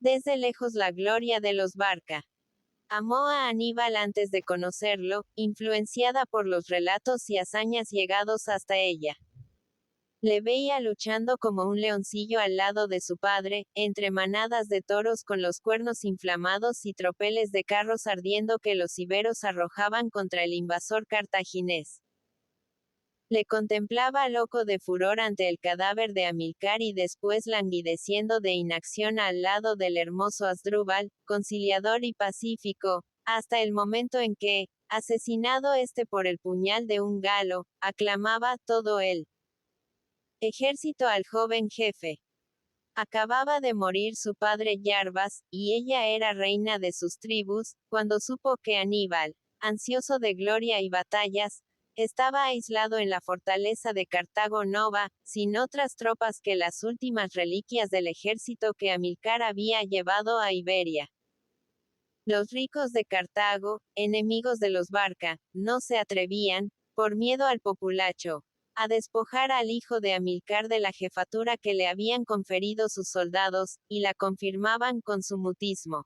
Desde lejos la gloria de los Barca. Amó a Aníbal antes de conocerlo, influenciada por los relatos y hazañas llegados hasta ella. Le veía luchando como un leoncillo al lado de su padre, entre manadas de toros con los cuernos inflamados y tropeles de carros ardiendo que los iberos arrojaban contra el invasor cartaginés. Le contemplaba loco de furor ante el cadáver de Amílcar y después languideciendo de inacción al lado del hermoso Asdrúbal, conciliador y pacífico, hasta el momento en que, asesinado este por el puñal de un galo, aclamaba todo el ejército al joven jefe. Acababa de morir su padre Yarbas, y ella era reina de sus tribus, cuando supo que Aníbal, ansioso de gloria y batallas, estaba aislado en la fortaleza de Cartago Nova, sin otras tropas que las últimas reliquias del ejército que Amílcar había llevado a Iberia. Los ricos de Cartago, enemigos de los Barca, no se atrevían, por miedo al populacho, a despojar al hijo de Amílcar de la jefatura que le habían conferido sus soldados, y la confirmaban con su mutismo.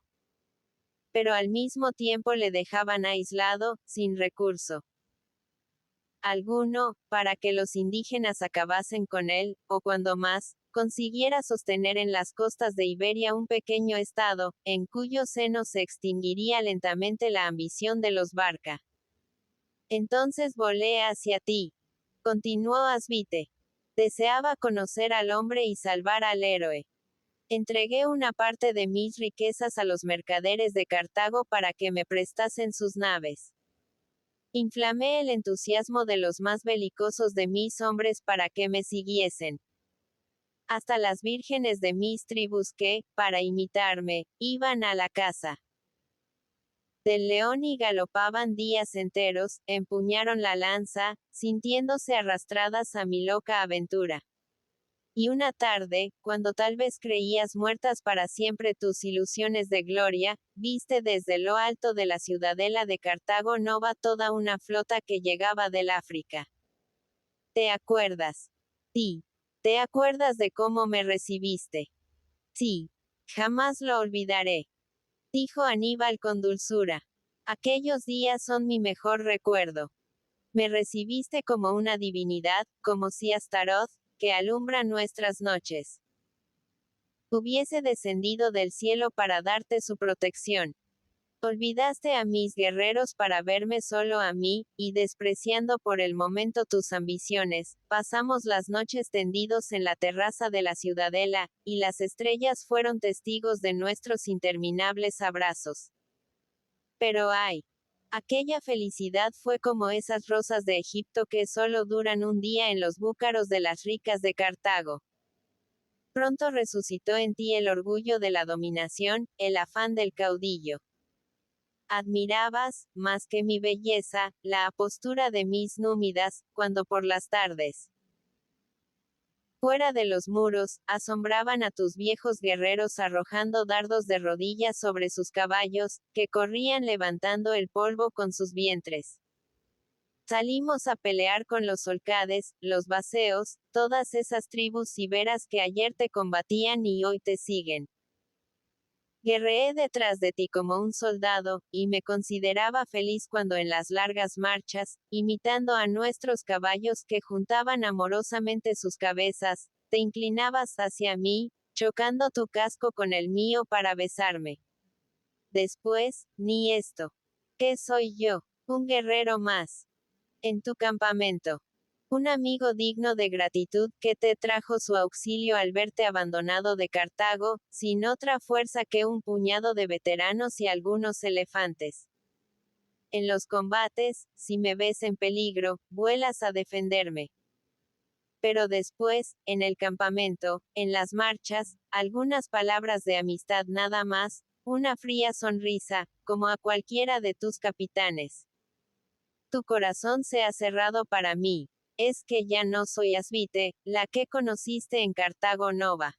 Pero al mismo tiempo le dejaban aislado, sin recurso alguno, para que los indígenas acabasen con él, o cuando más, consiguiera sostener en las costas de Iberia un pequeño estado, en cuyo seno se extinguiría lentamente la ambición de los Barca. Entonces volé hacia ti. Continuó Asvite. Deseaba conocer al hombre y salvar al héroe. Entregué una parte de mis riquezas a los mercaderes de Cartago para que me prestasen sus naves. Inflamé el entusiasmo de los más belicosos de mis hombres para que me siguiesen. Hasta las vírgenes de mis tribus que, para imitarme, iban a la caza del león y galopaban días enteros, empuñaron la lanza, sintiéndose arrastradas a mi loca aventura. Y una tarde, cuando tal vez creías muertas para siempre tus ilusiones de gloria, viste desde lo alto de la ciudadela de Cartago Nova toda una flota que llegaba del África. ¿Te acuerdas? Sí. ¿Te acuerdas de cómo me recibiste? Sí. Jamás lo olvidaré. Dijo Aníbal con dulzura. Aquellos días son mi mejor recuerdo. Me recibiste como una divinidad, como si Astaroth, que alumbra nuestras noches, hubiese descendido del cielo para darte su protección. Olvidaste a mis guerreros para verme solo a mí, y despreciando por el momento tus ambiciones, pasamos las noches tendidos en la terraza de la ciudadela, y las estrellas fueron testigos de nuestros interminables abrazos. Pero ay, aquella felicidad fue como esas rosas de Egipto que solo duran un día en los búcaros de las ricas de Cartago. Pronto resucitó en ti el orgullo de la dominación, el afán del caudillo. Admirabas, más que mi belleza, la apostura de mis númidas, cuando por las tardes, fuera de los muros, asombraban a tus viejos guerreros arrojando dardos de rodillas sobre sus caballos, que corrían levantando el polvo con sus vientres. Salimos a pelear con los solcades, los baceos, todas esas tribus iberas que ayer te combatían y hoy te siguen. Guerreé detrás de ti como un soldado, y me consideraba feliz cuando en las largas marchas, imitando a nuestros caballos que juntaban amorosamente sus cabezas, te inclinabas hacia mí, chocando tu casco con el mío para besarme. Después, ni esto. ¿Qué soy yo? Un guerrero más. En tu campamento. Un amigo digno de gratitud que te trajo su auxilio al verte abandonado de Cartago, sin otra fuerza que un puñado de veteranos y algunos elefantes. En los combates, si me ves en peligro, vuelas a defenderme. Pero después, en el campamento, en las marchas, algunas palabras de amistad nada más, una fría sonrisa, como a cualquiera de tus capitanes. Tu corazón se ha cerrado para mí. Es que ya no soy Asvite, la que conociste en Cartago Nova.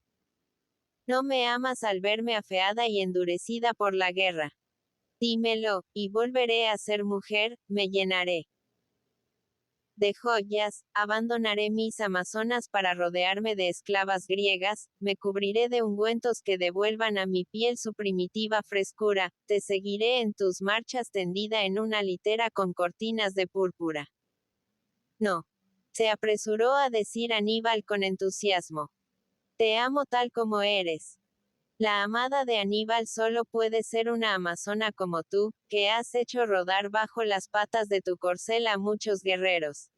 No me amas al verme afeada y endurecida por la guerra. Dímelo, y volveré a ser mujer, me llenaré de joyas, abandonaré mis amazonas para rodearme de esclavas griegas, me cubriré de ungüentos que devuelvan a mi piel su primitiva frescura, te seguiré en tus marchas tendida en una litera con cortinas de púrpura. No. Se apresuró a decir Aníbal con entusiasmo. Te amo tal como eres. La amada de Aníbal solo puede ser una amazona como tú, que has hecho rodar bajo las patas de tu corcel a muchos guerreros.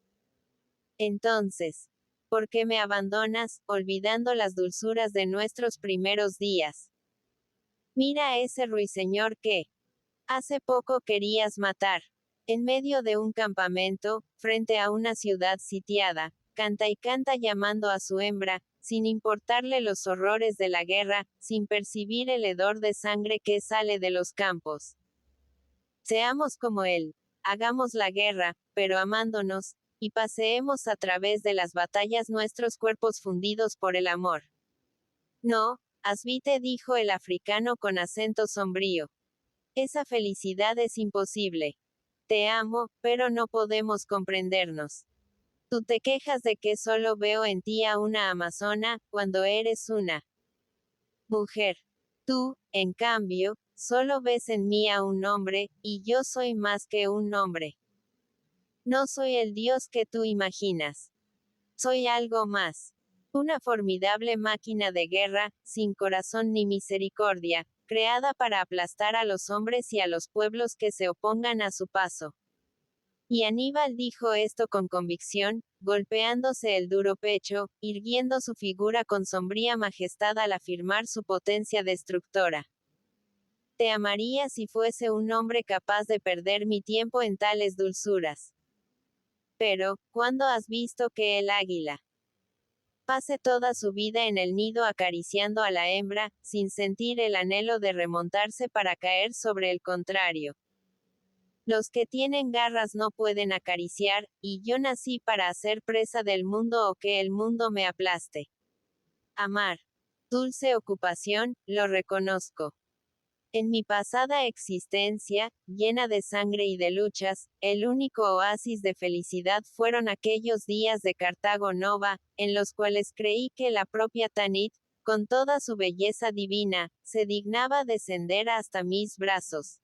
Entonces, ¿por qué me abandonas, olvidando las dulzuras de nuestros primeros días? Mira a ese ruiseñor que hace poco querías matar. En medio de un campamento, frente a una ciudad sitiada, canta y canta llamando a su hembra, sin importarle los horrores de la guerra, sin percibir el hedor de sangre que sale de los campos. Seamos como él, hagamos la guerra, pero amándonos, y paseemos a través de las batallas nuestros cuerpos fundidos por el amor. No, Asvite, dijo el africano con acento sombrío. Esa felicidad es imposible. Te amo, pero no podemos comprendernos. Tú te quejas de que solo veo en ti a una amazona, cuando eres una mujer. Tú, en cambio, solo ves en mí a un hombre, y yo soy más que un hombre. No soy el Dios que tú imaginas. Soy algo más. Una formidable máquina de guerra, sin corazón ni misericordia, creada para aplastar a los hombres y a los pueblos que se opongan a su paso. Y Aníbal dijo esto con convicción, golpeándose el duro pecho, irguiendo su figura con sombría majestad al afirmar su potencia destructora. Te amaría si fuese un hombre capaz de perder mi tiempo en tales dulzuras. Pero, ¿cuándo has visto que el águila pase toda su vida en el nido acariciando a la hembra, sin sentir el anhelo de remontarse para caer sobre el contrario? Los que tienen garras no pueden acariciar, y yo nací para hacer presa del mundo o que el mundo me aplaste. Amar. Dulce ocupación, lo reconozco. En mi pasada existencia, llena de sangre y de luchas, el único oasis de felicidad fueron aquellos días de Cartago Nova, en los cuales creí que la propia Tanit, con toda su belleza divina, se dignaba descender hasta mis brazos.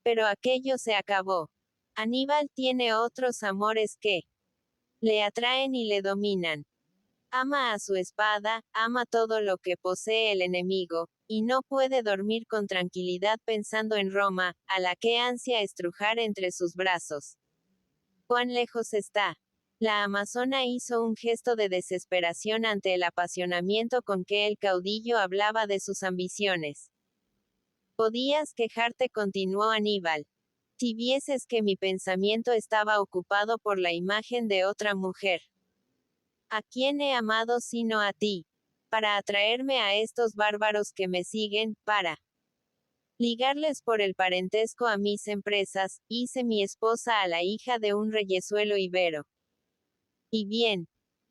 Pero aquello se acabó. Aníbal tiene otros amores que le atraen y le dominan. Ama a su espada, ama todo lo que posee el enemigo, y no puede dormir con tranquilidad pensando en Roma, a la que ansia estrujar entre sus brazos. ¿Cuán lejos está? La amazona hizo un gesto de desesperación ante el apasionamiento con que el caudillo hablaba de sus ambiciones. Podías quejarte, continuó Aníbal. Si vieses que mi pensamiento estaba ocupado por la imagen de otra mujer. ¿A quién he amado sino a ti? Para atraerme a estos bárbaros que me siguen, para ligarles por el parentesco a mis empresas, hice mi esposa a la hija de un reyezuelo ibero. Y bien,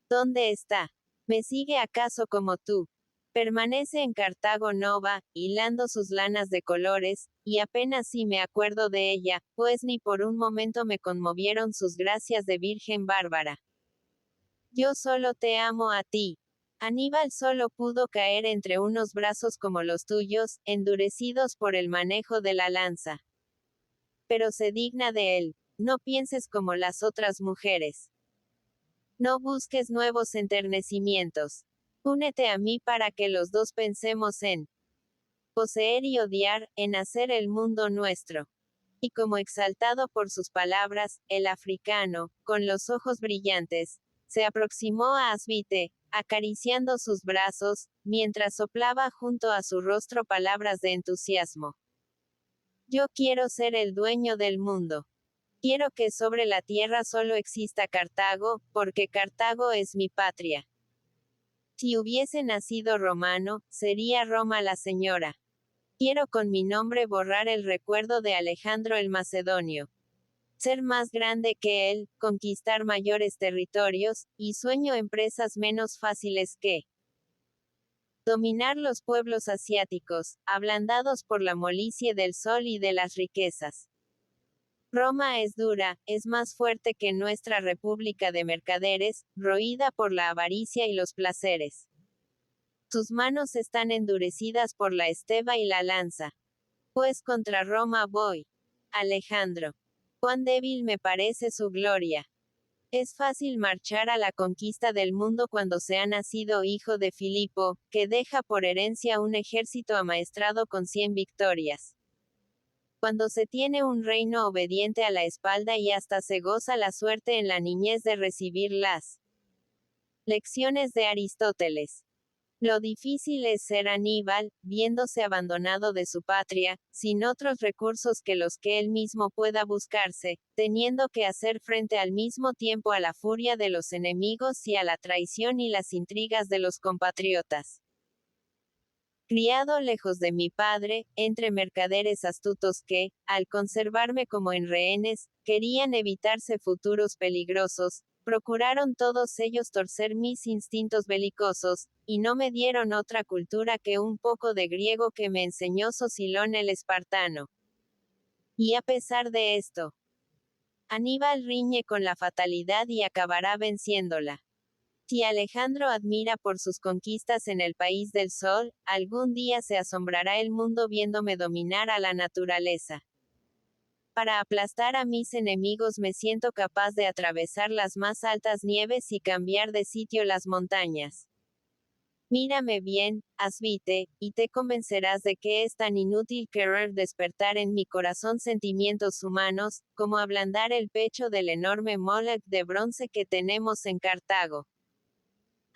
¿dónde está? ¿Me sigue acaso como tú? Permanece en Cartago Nova, hilando sus lanas de colores, y apenas si me acuerdo de ella, pues ni por un momento me conmovieron sus gracias de virgen bárbara. Yo solo te amo a ti. Aníbal solo pudo caer entre unos brazos como los tuyos, endurecidos por el manejo de la lanza. Pero se digna de él. No pienses como las otras mujeres. No busques nuevos enternecimientos. Únete a mí para que los dos pensemos en poseer y odiar, en hacer el mundo nuestro. Y como exaltado por sus palabras, el africano, con los ojos brillantes, se aproximó a Asvite, acariciando sus brazos, mientras soplaba junto a su rostro palabras de entusiasmo. Yo quiero ser el dueño del mundo. Quiero que sobre la tierra solo exista Cartago, porque Cartago es mi patria. Si hubiese nacido romano, sería Roma la señora. Quiero con mi nombre borrar el recuerdo de Alejandro el Macedonio. Ser más grande que él, conquistar mayores territorios, y sueño empresas menos fáciles que dominar los pueblos asiáticos, ablandados por la molicie del sol y de las riquezas. Roma es dura, es más fuerte que nuestra república de mercaderes, roída por la avaricia y los placeres. Sus manos están endurecidas por la esteva y la lanza. Pues contra Roma voy. Alejandro. Cuán débil me parece su gloria. Es fácil marchar a la conquista del mundo cuando se ha nacido hijo de Filipo, que deja por herencia un ejército amaestrado con 100 victorias. Cuando se tiene un reino obediente a la espalda y hasta se goza la suerte en la niñez de recibir las lecciones de Aristóteles. Lo difícil es ser Aníbal, viéndose abandonado de su patria, sin otros recursos que los que él mismo pueda buscarse, teniendo que hacer frente al mismo tiempo a la furia de los enemigos y a la traición y las intrigas de los compatriotas. Criado lejos de mi padre, entre mercaderes astutos que, al conservarme como en rehenes, querían evitarse futuros peligrosos, procuraron todos ellos torcer mis instintos belicosos, y no me dieron otra cultura que un poco de griego que me enseñó Sosilón el espartano. Y a pesar de esto, Aníbal riñe con la fatalidad y acabará venciéndola. Si Alejandro admira por sus conquistas en el país del sol, algún día se asombrará el mundo viéndome dominar a la naturaleza. Para aplastar a mis enemigos me siento capaz de atravesar las más altas nieves y cambiar de sitio las montañas. Mírame bien, Asvite, y te convencerás de que es tan inútil querer despertar en mi corazón sentimientos humanos, como ablandar el pecho del enorme Moloch de bronce que tenemos en Cartago.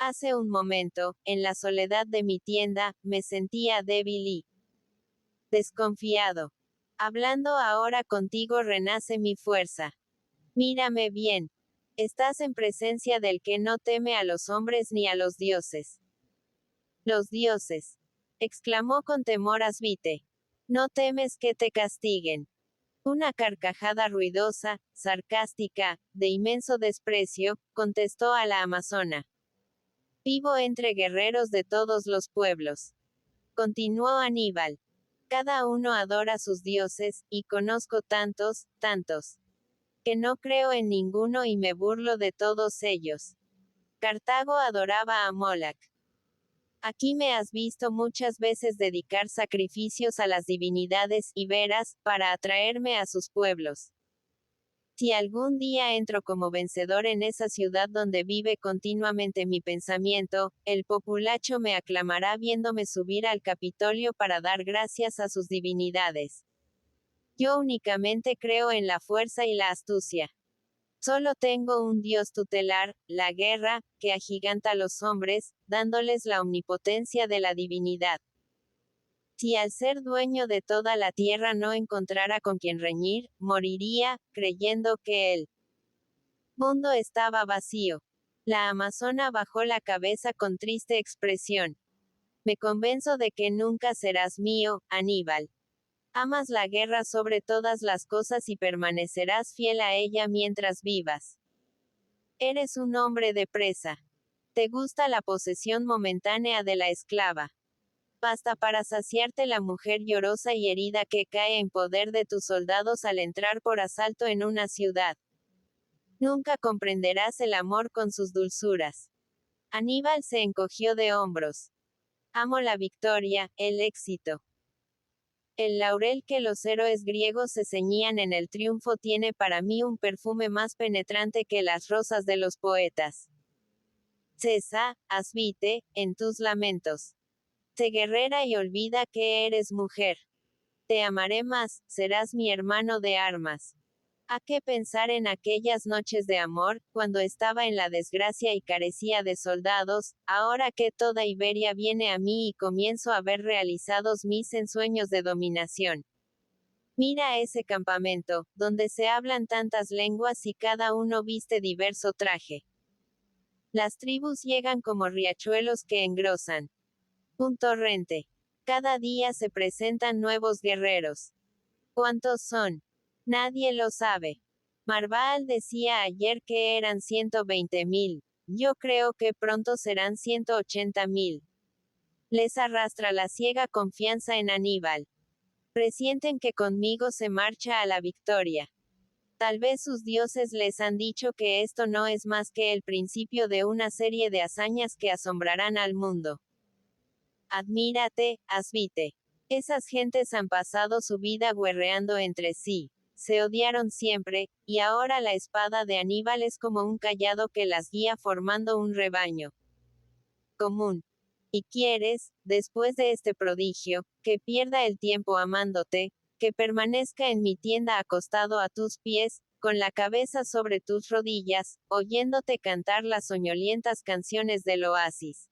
Hace un momento, en la soledad de mi tienda, me sentía débil y desconfiado. Hablando ahora contigo renace mi fuerza. Mírame bien. Estás en presencia del que no teme a los hombres ni a los dioses. Los dioses. Exclamó con temor Asvite. No temes que te castiguen. Una carcajada ruidosa, sarcástica, de inmenso desprecio, contestó a la amazona. Vivo entre guerreros de todos los pueblos. Continuó Aníbal. Cada uno adora sus dioses, y conozco tantos, que no creo en ninguno y me burlo de todos ellos. Cartago adoraba a Moloch. Aquí me has visto muchas veces dedicar sacrificios a las divinidades iberas, para atraerme a sus pueblos. Si algún día entro como vencedor en esa ciudad donde vive continuamente mi pensamiento, el populacho me aclamará viéndome subir al Capitolio para dar gracias a sus divinidades. Yo únicamente creo en la fuerza y la astucia. Solo tengo un Dios tutelar, la guerra, que agiganta a los hombres, dándoles la omnipotencia de la divinidad. Si al ser dueño de toda la tierra no encontrara con quien reñir, moriría, creyendo que el mundo estaba vacío. La amazona bajó la cabeza con triste expresión. Me convenzo de que nunca serás mío, Aníbal. Amas la guerra sobre todas las cosas y permanecerás fiel a ella mientras vivas. Eres un hombre de presa. Te gusta la posesión momentánea de la esclava. Basta para saciarte la mujer llorosa y herida que cae en poder de tus soldados al entrar por asalto en una ciudad. Nunca comprenderás el amor con sus dulzuras. Aníbal se encogió de hombros. Amo la victoria, el éxito. El laurel que los héroes griegos se ceñían en el triunfo tiene para mí un perfume más penetrante que las rosas de los poetas. Cesa, Asvite, en tus lamentos. Sé guerrera y olvida que eres mujer. Te amaré más, serás mi hermano de armas. ¿A qué pensar en aquellas noches de amor, cuando estaba en la desgracia y carecía de soldados, ahora que toda Iberia viene a mí y comienzo a ver realizados mis ensueños de dominación? Mira ese campamento, donde se hablan tantas lenguas y cada uno viste diverso traje. Las tribus llegan como riachuelos que engrosan un torrente. Cada día se presentan nuevos guerreros. ¿Cuántos son? Nadie lo sabe. Marval decía ayer que eran 120.000. Yo creo que pronto serán 180.000. Les arrastra la ciega confianza en Aníbal. Presienten que conmigo se marcha a la victoria. Tal vez sus dioses les han dicho que esto no es más que el principio de una serie de hazañas que asombrarán al mundo. Admírate, Asvite. Esas gentes han pasado su vida guerreando entre sí. Se odiaron siempre, y ahora la espada de Aníbal es como un cayado que las guía formando un rebaño común. Y quieres, después de este prodigio, que pierda el tiempo amándote, que permanezca en mi tienda acostado a tus pies, con la cabeza sobre tus rodillas, oyéndote cantar las soñolientas canciones del oasis.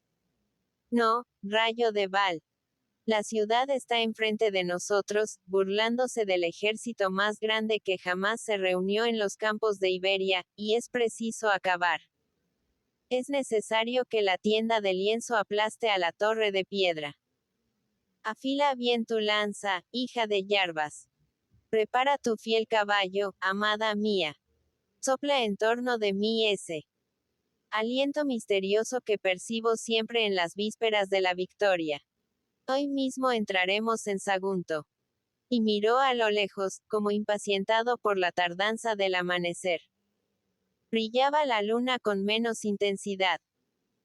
No, rayo de Baal. La ciudad está enfrente de nosotros, burlándose del ejército más grande que jamás se reunió en los campos de Iberia, y es preciso acabar. Es necesario que la tienda de lienzo aplaste a la torre de piedra. Afila bien tu lanza, hija de Yarbas. Prepara tu fiel caballo, amada mía. Sopla en torno de mí ese aliento misterioso que percibo siempre en las vísperas de la victoria. Hoy mismo entraremos en Sagunto. Y miró a lo lejos, como impacientado por la tardanza del amanecer. Brillaba la luna con menos intensidad.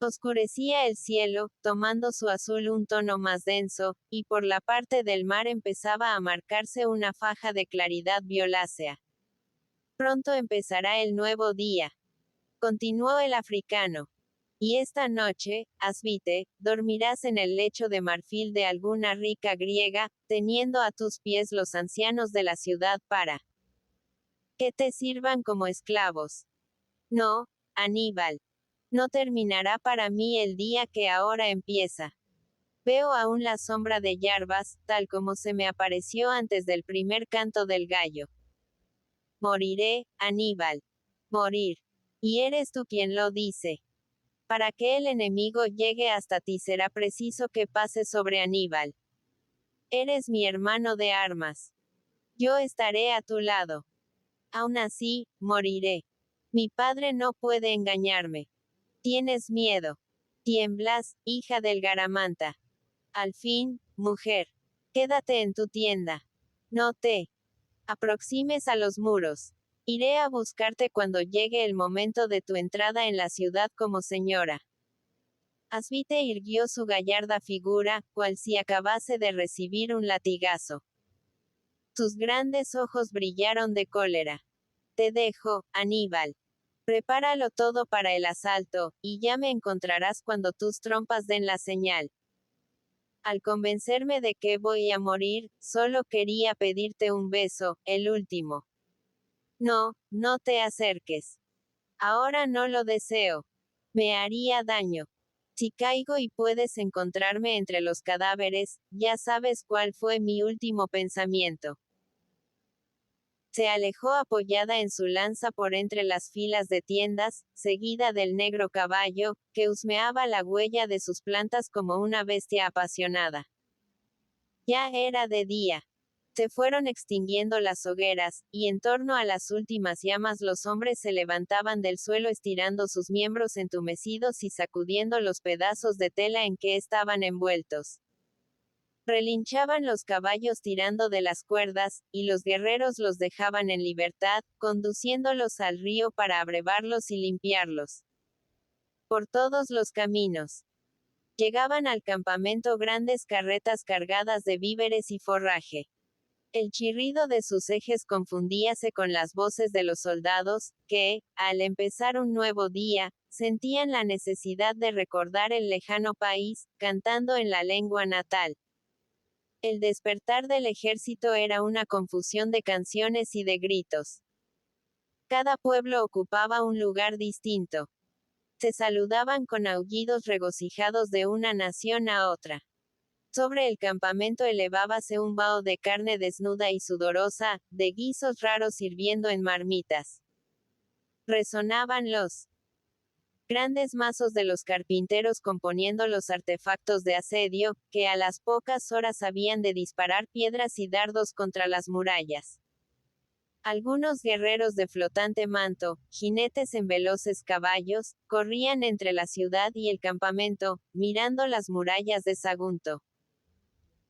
Oscurecía el cielo, tomando su azul un tono más denso, y por la parte del mar empezaba a marcarse una faja de claridad violácea. Pronto empezará el nuevo día. Continuó el africano. Y esta noche, Asvite, dormirás en el lecho de marfil de alguna rica griega, teniendo a tus pies los ancianos de la ciudad para que te sirvan como esclavos. No, Aníbal. No terminará para mí el día que ahora empieza. Veo aún la sombra de Yarbas, tal como se me apareció antes del primer canto del gallo. Moriré, Aníbal. Morir. Y eres tú quien lo dice. Para que el enemigo llegue hasta ti será preciso que pase sobre Aníbal. Eres mi hermano de armas. Yo estaré a tu lado. Aún así, moriré. Mi padre no puede engañarme. Tienes miedo. Tiemblas, hija del Garamanta. Al fin, mujer. Quédate en tu tienda. No te aproximes a los muros. Iré a buscarte cuando llegue el momento de tu entrada en la ciudad como señora. Asvite irguió su gallarda figura, cual si acabase de recibir un latigazo. Sus grandes ojos brillaron de cólera. Te dejo, Aníbal. Prepáralo todo para el asalto, y ya me encontrarás cuando tus trompas den la señal. Al convencerme de que voy a morir, solo quería pedirte un beso, el último. No, no te acerques. Ahora no lo deseo. Me haría daño. Si caigo y puedes encontrarme entre los cadáveres, ya sabes cuál fue mi último pensamiento. Se alejó apoyada en su lanza por entre las filas de tiendas, seguida del negro caballo, que husmeaba la huella de sus plantas como una bestia apasionada. Ya era de día. Se fueron extinguiendo las hogueras, y en torno a las últimas llamas los hombres se levantaban del suelo estirando sus miembros entumecidos y sacudiendo los pedazos de tela en que estaban envueltos. Relinchaban los caballos tirando de las cuerdas, y los guerreros los dejaban en libertad, conduciéndolos al río para abrevarlos y limpiarlos. Por todos los caminos. Llegaban al campamento grandes carretas cargadas de víveres y forraje. El chirrido de sus ejes confundíase con las voces de los soldados, que, al empezar un nuevo día, sentían la necesidad de recordar el lejano país, cantando en la lengua natal. El despertar del ejército era una confusión de canciones y de gritos. Cada pueblo ocupaba un lugar distinto. Se saludaban con aullidos regocijados de una nación a otra. Sobre el campamento elevábase un vaho de carne desnuda y sudorosa, de guisos raros hirviendo en marmitas. Resonaban los grandes mazos de los carpinteros componiendo los artefactos de asedio, que a las pocas horas habían de disparar piedras y dardos contra las murallas. Algunos guerreros de flotante manto, jinetes en veloces caballos, corrían entre la ciudad y el campamento, mirando las murallas de Sagunto.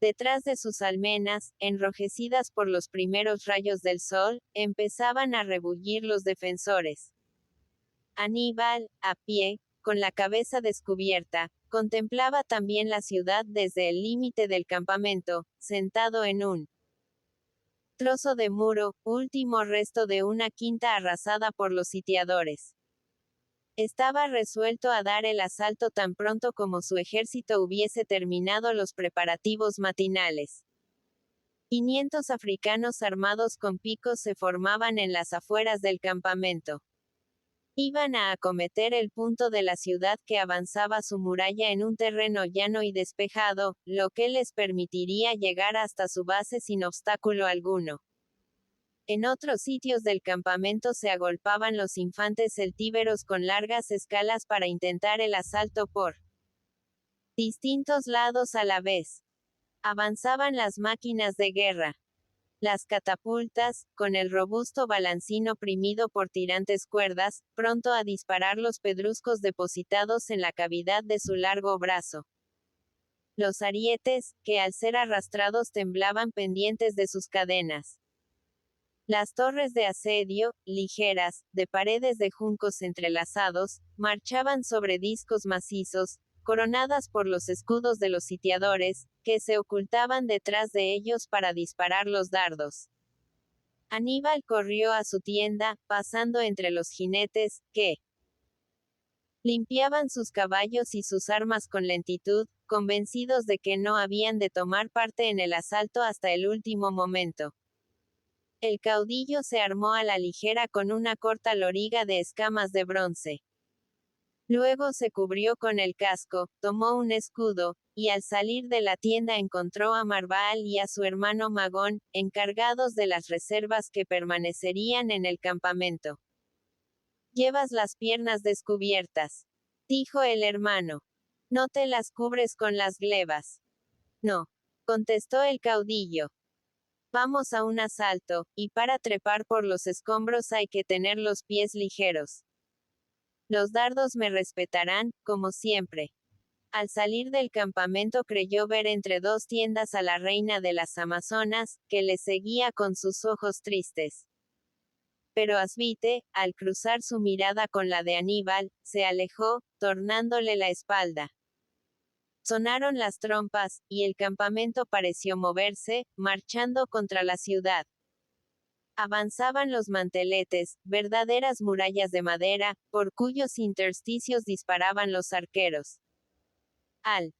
Detrás de sus almenas, enrojecidas por los primeros rayos del sol, empezaban a rebullir los defensores. Aníbal, a pie, con la cabeza descubierta, contemplaba también la ciudad desde el límite del campamento, sentado en un trozo de muro, último resto de una quinta arrasada por los sitiadores. Estaba resuelto a dar el asalto tan pronto como su ejército hubiese terminado los preparativos matinales. 500 africanos armados con picos se formaban en las afueras del campamento. Iban a acometer el punto de la ciudad que avanzaba su muralla en un terreno llano y despejado, lo que les permitiría llegar hasta su base sin obstáculo alguno. En otros sitios del campamento se agolpaban los infantes celtíberos con largas escalas para intentar el asalto por distintos lados a la vez. Avanzaban las máquinas de guerra. Las catapultas, con el robusto balancín oprimido por tirantes cuerdas, pronto a disparar los pedruscos depositados en la cavidad de su largo brazo. Los arietes, que al ser arrastrados temblaban pendientes de sus cadenas. Las torres de asedio, ligeras, de paredes de juncos entrelazados, marchaban sobre discos macizos, coronadas por los escudos de los sitiadores, que se ocultaban detrás de ellos para disparar los dardos. Aníbal corrió a su tienda, pasando entre los jinetes, que limpiaban sus caballos y sus armas con lentitud, convencidos de que no habían de tomar parte en el asalto hasta el último momento. El caudillo se armó a la ligera con una corta loriga de escamas de bronce. Luego se cubrió con el casco, tomó un escudo, y al salir de la tienda encontró a Marval y a su hermano Magón, encargados de las reservas que permanecerían en el campamento. «Llevas las piernas descubiertas», dijo el hermano. «¿No te las cubres con las glebas?» «No», contestó el caudillo. «Vamos a un asalto, y para trepar por los escombros hay que tener los pies ligeros. Los dardos me respetarán, como siempre». Al salir del campamento creyó ver entre dos tiendas a la reina de las Amazonas, que le seguía con sus ojos tristes. Pero Asvite, al cruzar su mirada con la de Aníbal, se alejó, tornándole la espalda. Sonaron las trompas, y el campamento pareció moverse, marchando contra la ciudad. Avanzaban los manteletes, verdaderas murallas de madera, por cuyos intersticios disparaban los arqueros. Al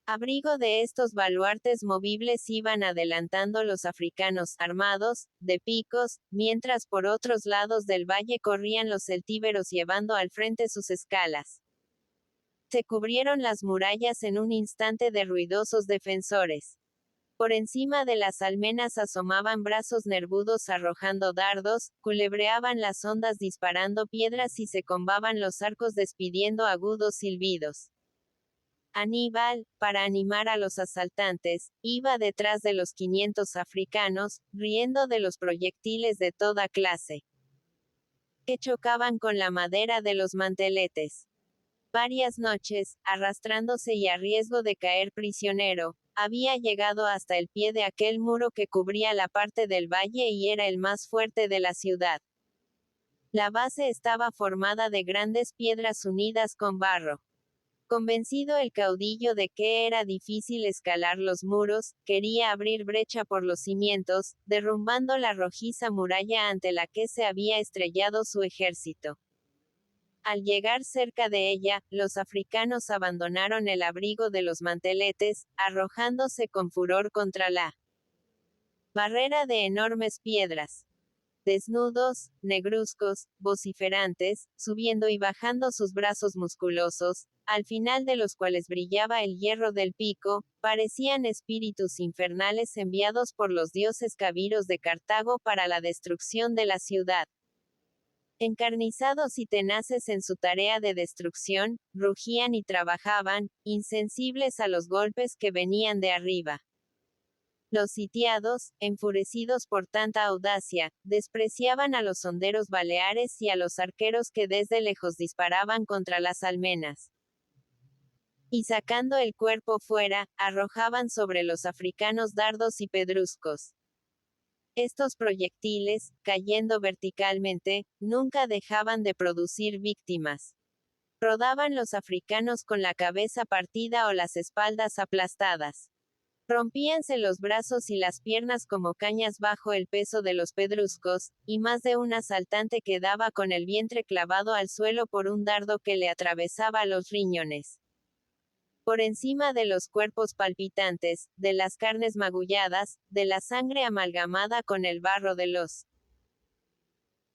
abrigo de estos baluartes movibles iban adelantando los africanos, armados, de picos, mientras por otros lados del valle corrían los celtíberos llevando al frente sus escalas. Se cubrieron las murallas en un instante de ruidosos defensores. Por encima de las almenas asomaban brazos nervudos arrojando dardos, culebreaban las ondas disparando piedras y se combaban los arcos despidiendo agudos silbidos. Aníbal, para animar a los asaltantes, iba detrás de los 500 africanos, riendo de los proyectiles de toda clase, que chocaban con la madera de los manteletes. Varias noches, arrastrándose y a riesgo de caer prisionero, había llegado hasta el pie de aquel muro que cubría la parte del valle y era el más fuerte de la ciudad. La base estaba formada de grandes piedras unidas con barro. Convencido el caudillo de que era difícil escalar los muros, quería abrir brecha por los cimientos, derrumbando la rojiza muralla ante la que se había estrellado su ejército. Al llegar cerca de ella, los africanos abandonaron el abrigo de los manteletes, arrojándose con furor contra la barrera de enormes piedras. Desnudos, negruzcos, vociferantes, subiendo y bajando sus brazos musculosos, al final de los cuales brillaba el hierro del pico, parecían espíritus infernales enviados por los dioses cabiros de Cartago para la destrucción de la ciudad. Encarnizados y tenaces en su tarea de destrucción, rugían y trabajaban, insensibles a los golpes que venían de arriba. Los sitiados, enfurecidos por tanta audacia, despreciaban a los honderos baleares y a los arqueros que desde lejos disparaban contra las almenas. y sacando el cuerpo fuera, arrojaban sobre los africanos dardos y pedruscos. Estos proyectiles, cayendo verticalmente, nunca dejaban de producir víctimas. Rodaban los africanos con la cabeza partida o las espaldas aplastadas. Rompíanse los brazos y las piernas como cañas bajo el peso de los pedruscos, y más de un asaltante quedaba con el vientre clavado al suelo por un dardo que le atravesaba los riñones. Por encima de los cuerpos palpitantes, de las carnes magulladas, de la sangre amalgamada con el barro de los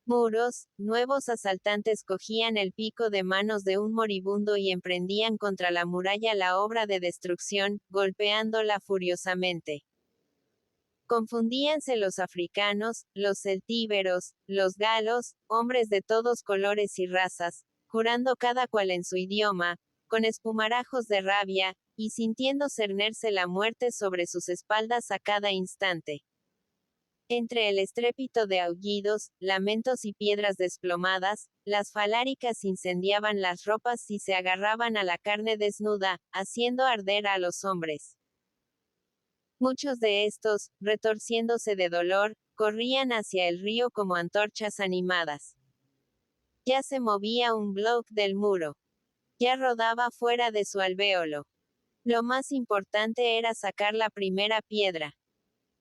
muros, nuevos asaltantes cogían el pico de manos de un moribundo y emprendían contra la muralla la obra de destrucción, golpeándola furiosamente. Confundíanse los africanos, los celtíberos, los galos, hombres de todos colores y razas, jurando cada cual en su idioma, con espumarajos de rabia, y sintiendo cernerse la muerte sobre sus espaldas a cada instante. Entre el estrépito de aullidos, lamentos y piedras desplomadas, las faláricas incendiaban las ropas y se agarraban a la carne desnuda, haciendo arder a los hombres. Muchos de estos, retorciéndose de dolor, corrían hacia el río como antorchas animadas. Ya se movía un bloque del muro. Ya rodaba fuera de su alvéolo. Lo más importante era sacar la primera piedra.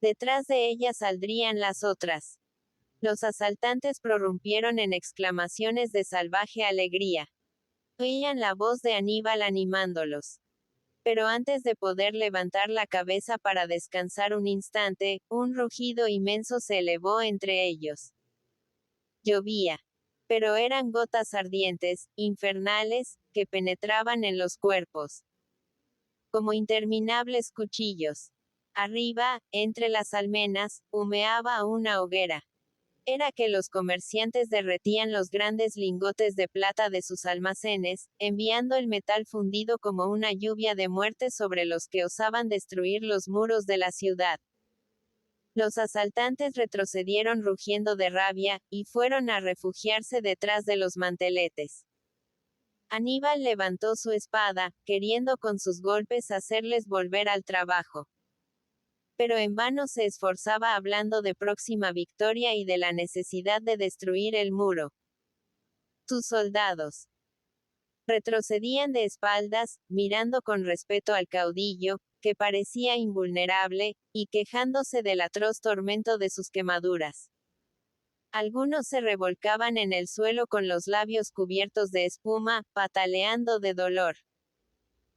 Detrás de ella saldrían las otras. Los asaltantes prorrumpieron en exclamaciones de salvaje alegría. Oían la voz de Aníbal animándolos. Pero antes de poder levantar la cabeza para descansar un instante, un rugido inmenso se elevó entre ellos. Llovía. Pero eran gotas ardientes, infernales, que penetraban en los cuerpos. Como interminables cuchillos. Arriba, entre las almenas, humeaba una hoguera. Era que los comerciantes derretían los grandes lingotes de plata de sus almacenes, enviando el metal fundido como una lluvia de muerte sobre los que osaban destruir los muros de la ciudad. Los asaltantes retrocedieron rugiendo de rabia, y fueron a refugiarse detrás de los manteletes. Aníbal levantó su espada, queriendo con sus golpes hacerles volver al trabajo. Pero en vano se esforzaba hablando de próxima victoria y de la necesidad de destruir el muro. Sus soldados retrocedían de espaldas, mirando con respeto al caudillo, que parecía invulnerable, y quejándose del atroz tormento de sus quemaduras. Algunos se revolcaban en el suelo con los labios cubiertos de espuma, pataleando de dolor.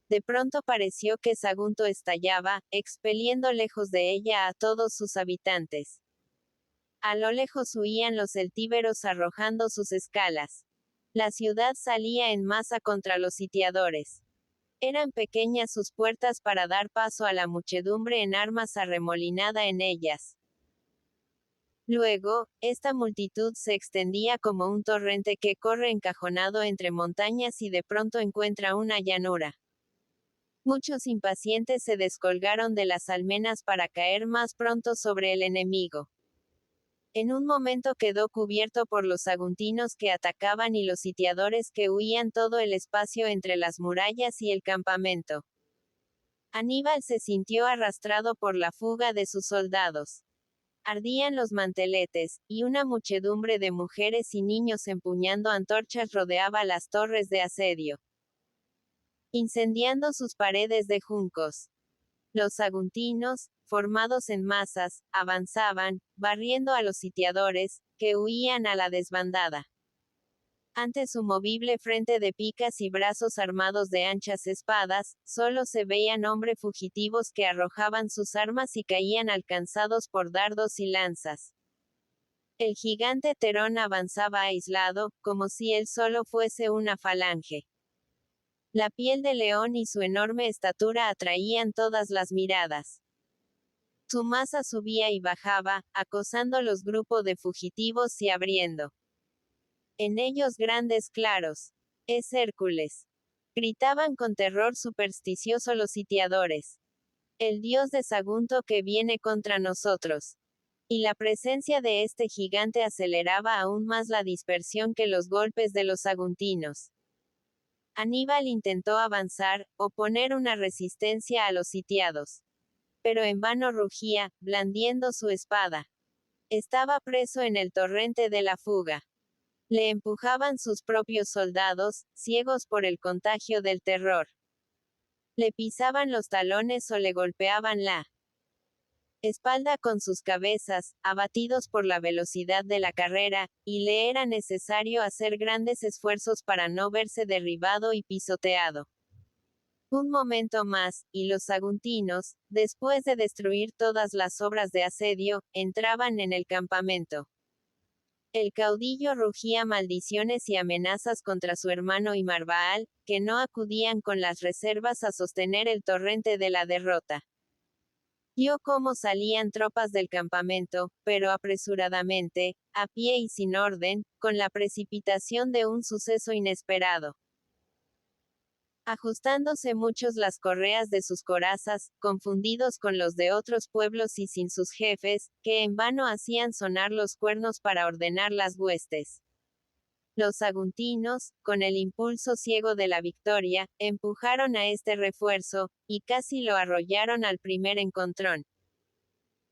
De pronto pareció que Sagunto estallaba, expeliendo lejos de ella a todos sus habitantes. A lo lejos huían los celtíberos arrojando sus escalas. La ciudad salía en masa contra los sitiadores. Eran pequeñas sus puertas para dar paso a la muchedumbre en armas arremolinada en ellas. Luego, esta multitud se extendía como un torrente que corre encajonado entre montañas y de pronto encuentra una llanura. Muchos impacientes se descolgaron de las almenas para caer más pronto sobre el enemigo. En un momento quedó cubierto por los saguntinos que atacaban y los sitiadores que huían todo el espacio entre las murallas y el campamento. Aníbal se sintió arrastrado por la fuga de sus soldados. Ardían los manteletes, y una muchedumbre de mujeres y niños empuñando antorchas rodeaba las torres de asedio, incendiando sus paredes de juncos. Los saguntinos, formados en masas, avanzaban, barriendo a los sitiadores, que huían a la desbandada. Ante su movible frente de picas y brazos armados de anchas espadas, solo se veían hombres fugitivos que arrojaban sus armas y caían alcanzados por dardos y lanzas. El gigante Terón avanzaba aislado, como si él solo fuese una falange. La piel de león y su enorme estatura atraían todas las miradas. Su masa subía y bajaba, acosando los grupos de fugitivos y abriendo en ellos grandes claros. «Es Hércules», gritaban con terror supersticioso los sitiadores. «El dios de Sagunto que viene contra nosotros». Y la presencia de este gigante aceleraba aún más la dispersión que los golpes de los saguntinos. Aníbal intentó avanzar, oponer una resistencia a los sitiados. Pero en vano rugía, blandiendo su espada. Estaba preso en el torrente de la fuga. Le empujaban sus propios soldados, ciegos por el contagio del terror. Le pisaban los talones o le golpeaban la espalda con sus cabezas, abatidos por la velocidad de la carrera, y le era necesario hacer grandes esfuerzos para no verse derribado y pisoteado. Un momento más, y los saguntinos, después de destruir todas las obras de asedio, entraban en el campamento. El caudillo rugía maldiciones y amenazas contra su hermano y Marbaal, que no acudían con las reservas a sostener el torrente de la derrota. Vio cómo salían tropas del campamento, pero apresuradamente, a pie y sin orden, con la precipitación de un suceso inesperado. Ajustándose muchos las correas de sus corazas, confundidos con los de otros pueblos y sin sus jefes, que en vano hacían sonar los cuernos para ordenar las huestes. Los saguntinos, con el impulso ciego de la victoria, empujaron a este refuerzo, y casi lo arrollaron al primer encontrón.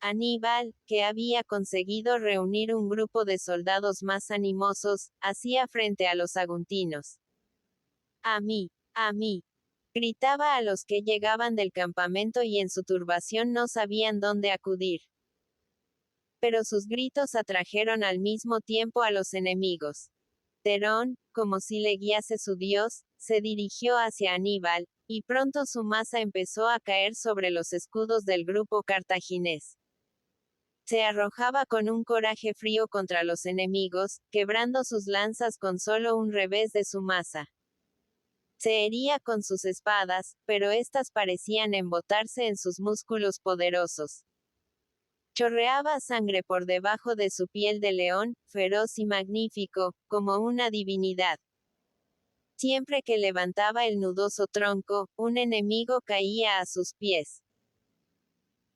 Aníbal, que había conseguido reunir un grupo de soldados más animosos, hacía frente a los saguntinos. ¡A mí! ¡A mí! Gritaba a los que llegaban del campamento y en su turbación no sabían dónde acudir. Pero sus gritos atrajeron al mismo tiempo a los enemigos. Terón, como si le guiase su dios, se dirigió hacia Aníbal, y pronto su masa empezó a caer sobre los escudos del grupo cartaginés. Se arrojaba con un coraje frío contra los enemigos, quebrando sus lanzas con solo un revés de su masa. Se hería con sus espadas, pero éstas parecían embotarse en sus músculos poderosos. Chorreaba sangre por debajo de su piel de león, feroz y magnífico, como una divinidad. Siempre que levantaba el nudoso tronco, un enemigo caía a sus pies.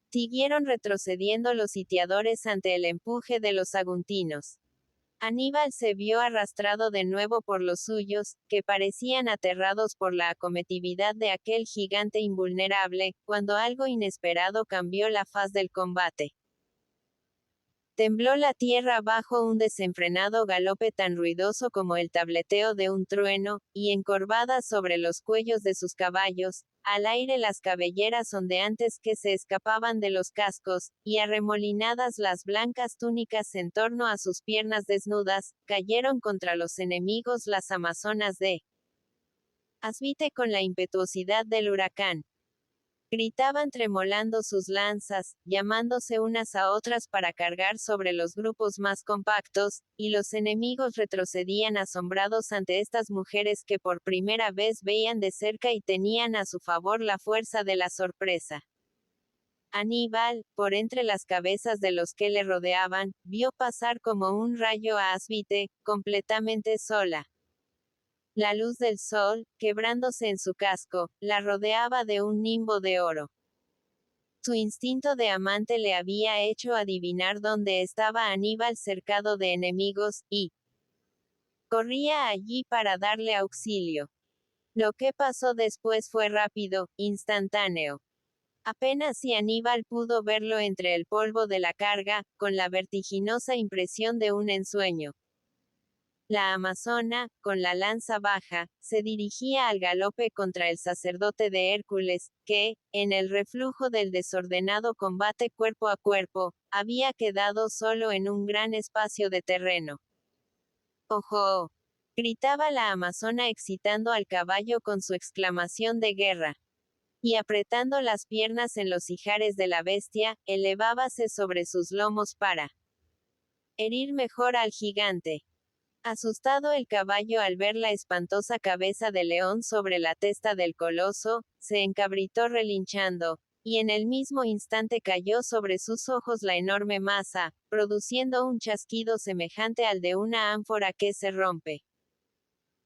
Siguieron retrocediendo los sitiadores ante el empuje de los saguntinos. Aníbal se vio arrastrado de nuevo por los suyos, que parecían aterrados por la acometividad de aquel gigante invulnerable, cuando algo inesperado cambió la faz del combate. Tembló la tierra bajo un desenfrenado galope tan ruidoso como el tableteo de un trueno, y encorvadas sobre los cuellos de sus caballos, al aire las cabelleras ondeantes que se escapaban de los cascos, y arremolinadas las blancas túnicas en torno a sus piernas desnudas, cayeron contra los enemigos las amazonas de Asvite con la impetuosidad del huracán. Gritaban tremolando sus lanzas, llamándose unas a otras para cargar sobre los grupos más compactos, y los enemigos retrocedían asombrados ante estas mujeres que por primera vez veían de cerca y tenían a su favor la fuerza de la sorpresa. Aníbal, por entre las cabezas de los que le rodeaban, vio pasar como un rayo a Asvite, completamente sola. La luz del sol, quebrándose en su casco, la rodeaba de un nimbo de oro. Su instinto de amante le había hecho adivinar dónde estaba Aníbal cercado de enemigos, y corría allí para darle auxilio. Lo que pasó después fue rápido, instantáneo. Apenas si Aníbal pudo verlo entre el polvo de la carga, con la vertiginosa impresión de un ensueño. La amazona, con la lanza baja, se dirigía al galope contra el sacerdote de Hércules, que, en el reflujo del desordenado combate cuerpo a cuerpo, había quedado solo en un gran espacio de terreno. ¡Ojo! Gritaba la amazona excitando al caballo con su exclamación de guerra. Y apretando las piernas en los ijares de la bestia, elevábase sobre sus lomos para herir mejor al gigante. Asustado el caballo al ver la espantosa cabeza de león sobre la testa del coloso, se encabritó relinchando, y en el mismo instante cayó sobre sus ojos la enorme masa, produciendo un chasquido semejante al de una ánfora que se rompe.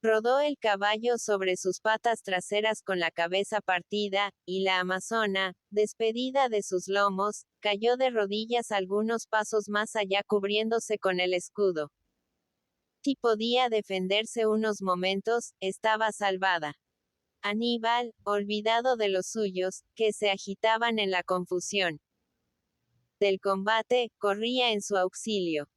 Rodó el caballo sobre sus patas traseras con la cabeza partida, y la amazona, despedida de sus lomos, cayó de rodillas algunos pasos más allá cubriéndose con el escudo. Si podía defenderse unos momentos, estaba salvada. Aníbal, olvidado de los suyos, que se agitaban en la confusión del combate, corría en su auxilio.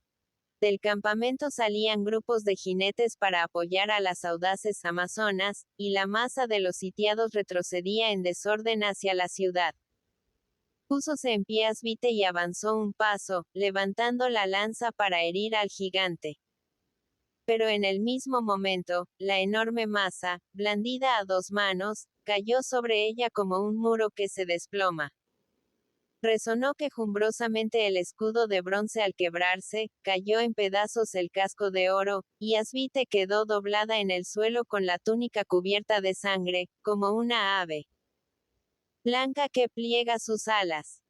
Del campamento salían grupos de jinetes para apoyar a las audaces amazonas, y la masa de los sitiados retrocedía en desorden hacia la ciudad. Púsose en pie Asvite y avanzó un paso, levantando la lanza para herir al gigante. Pero en el mismo momento, la enorme masa, blandida a dos manos, cayó sobre ella como un muro que se desploma. Resonó quejumbrosamente el escudo de bronce al quebrarse, cayó en pedazos el casco de oro, y Asvite quedó doblada en el suelo con la túnica cubierta de sangre, como una ave blanca que pliega sus alas.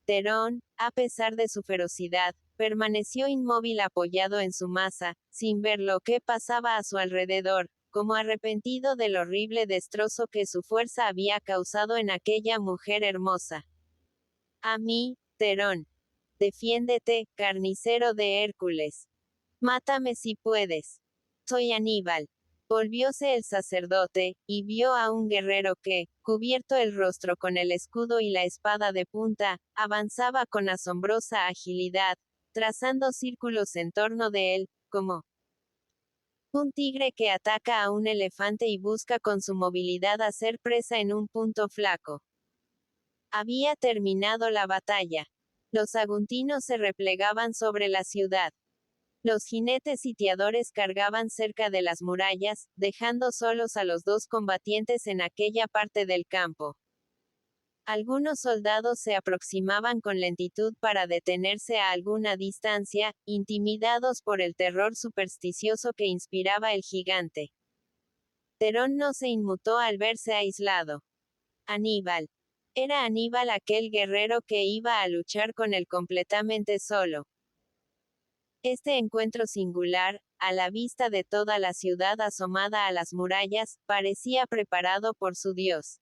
Terón, a pesar de su ferocidad, permaneció inmóvil apoyado en su masa, sin ver lo que pasaba a su alrededor, como arrepentido del horrible destrozo que su fuerza había causado en aquella mujer hermosa. A mí, Terón. Defiéndete, carnicero de Hércules. Mátame si puedes. Soy Aníbal. Volvióse el sacerdote, y vio a un guerrero que, cubierto el rostro con el escudo y la espada de punta, avanzaba con asombrosa agilidad, trazando círculos en torno de él, como un tigre que ataca a un elefante y busca con su movilidad hacer presa en un punto flaco. Había terminado la batalla. Los saguntinos se replegaban sobre la ciudad. Los jinetes sitiadores cargaban cerca de las murallas, dejando solos a los dos combatientes en aquella parte del campo. Algunos soldados se aproximaban con lentitud para detenerse a alguna distancia, intimidados por el terror supersticioso que inspiraba el gigante. Terón no se inmutó al verse aislado. Aníbal. Era Aníbal aquel guerrero que iba a luchar con él completamente solo. Este encuentro singular, a la vista de toda la ciudad asomada a las murallas, parecía preparado por su dios.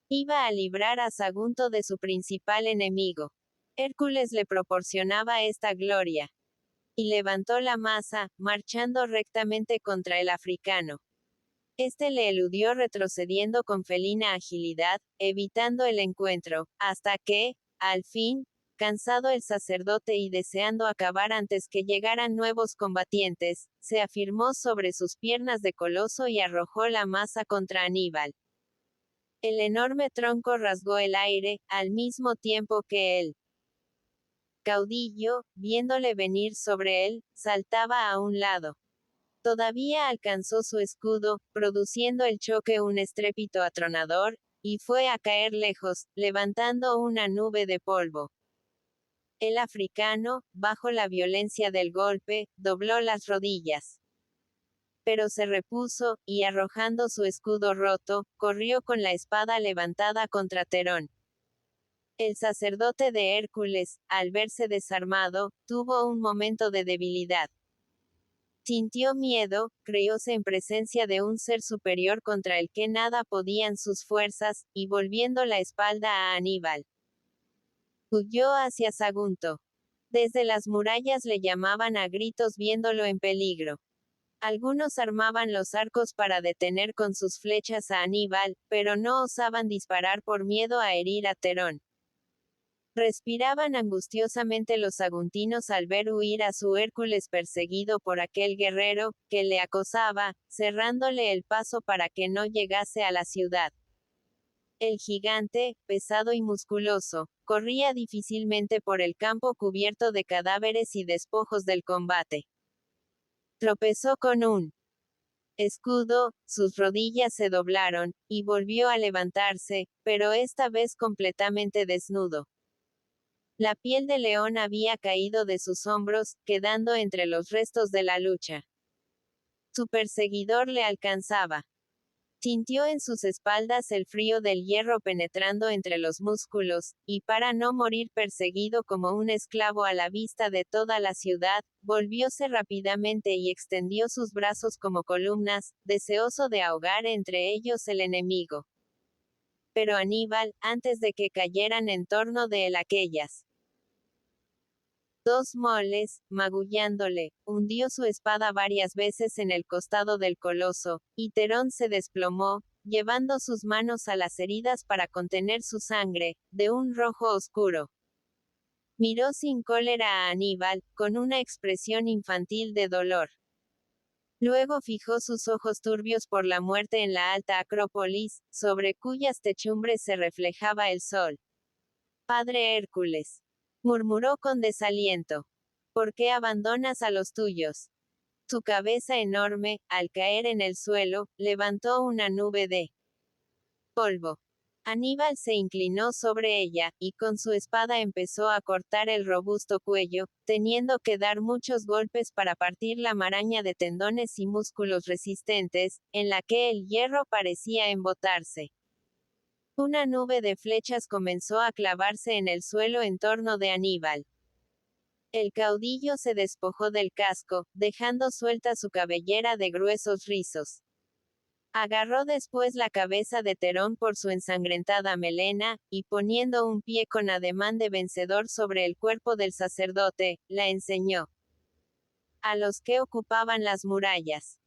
Iba a librar a Sagunto de su principal enemigo. Hércules le proporcionaba esta gloria. Y levantó la masa, marchando rectamente contra el africano. Este le eludió retrocediendo con felina agilidad, evitando el encuentro, hasta que, al fin, cansado el sacerdote y deseando acabar antes que llegaran nuevos combatientes, se afirmó sobre sus piernas de coloso y arrojó la masa contra Aníbal. El enorme tronco rasgó el aire, al mismo tiempo que el caudillo, viéndole venir sobre él, saltaba a un lado. Todavía alcanzó su escudo, produciendo el choque un estrépito atronador, y fue a caer lejos, levantando una nube de polvo. El africano, bajo la violencia del golpe, dobló las rodillas. Pero se repuso, y arrojando su escudo roto, corrió con la espada levantada contra Terón. El sacerdote de Hércules, al verse desarmado, tuvo un momento de debilidad. Sintió miedo, creyóse en presencia de un ser superior contra el que nada podían sus fuerzas, y volviendo la espalda a Aníbal, huyó hacia Sagunto. Desde las murallas le llamaban a gritos viéndolo en peligro. Algunos armaban los arcos para detener con sus flechas a Aníbal, pero no osaban disparar por miedo a herir a Terón. Respiraban angustiosamente los saguntinos al ver huir a su Hércules perseguido por aquel guerrero, que le acosaba, cerrándole el paso para que no llegase a la ciudad. El gigante, pesado y musculoso, corría difícilmente por el campo cubierto de cadáveres y despojos del combate. Tropezó con un escudo, sus rodillas se doblaron, y volvió a levantarse, pero esta vez completamente desnudo. La piel de león había caído de sus hombros, quedando entre los restos de la lucha. Su perseguidor le alcanzaba. Sintió en sus espaldas el frío del hierro penetrando entre los músculos, y para no morir perseguido como un esclavo a la vista de toda la ciudad, volvióse rápidamente y extendió sus brazos como columnas, deseoso de ahogar entre ellos el enemigo. Pero Aníbal, antes de que cayeran en torno de él aquellas 2 moles, magullándole, hundió su espada varias veces en el costado del coloso, y Terón se desplomó, llevando sus manos a las heridas para contener su sangre, de un rojo oscuro. Miró sin cólera a Aníbal, con una expresión infantil de dolor. Luego fijó sus ojos turbios por la muerte en la alta Acrópolis, sobre cuyas techumbres se reflejaba el sol. Padre Hércules, murmuró con desaliento. ¿Por qué abandonas a los tuyos? Su cabeza enorme, al caer en el suelo, levantó una nube de polvo. Aníbal se inclinó sobre ella, y con su espada empezó a cortar el robusto cuello, teniendo que dar muchos golpes para partir la maraña de tendones y músculos resistentes, en la que el hierro parecía embotarse. Una nube de flechas comenzó a clavarse en el suelo en torno de Aníbal. El caudillo se despojó del casco, dejando suelta su cabellera de gruesos rizos. Agarró después la cabeza de Terón por su ensangrentada melena, y poniendo un pie con ademán de vencedor sobre el cuerpo del sacerdote, la enseñó a los que ocupaban las murallas.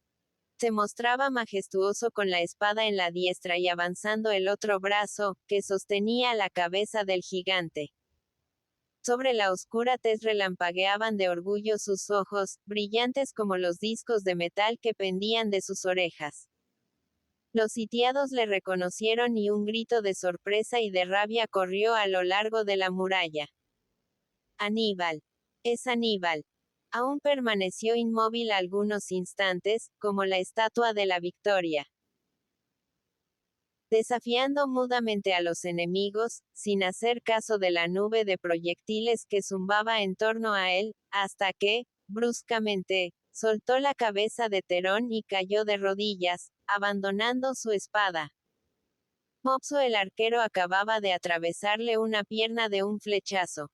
Se mostraba majestuoso con la espada en la diestra y avanzando el otro brazo, que sostenía la cabeza del gigante. Sobre la oscura tez relampagueaban de orgullo sus ojos, brillantes como los discos de metal que pendían de sus orejas. Los sitiados le reconocieron y un grito de sorpresa y de rabia corrió a lo largo de la muralla. Aníbal. Es Aníbal. Aún permaneció inmóvil algunos instantes, como la estatua de la victoria, desafiando mudamente a los enemigos, sin hacer caso de la nube de proyectiles que zumbaba en torno a él, hasta que, bruscamente, soltó la cabeza de Terón y cayó de rodillas, abandonando su espada. Mopso el arquero acababa de atravesarle una pierna de un flechazo.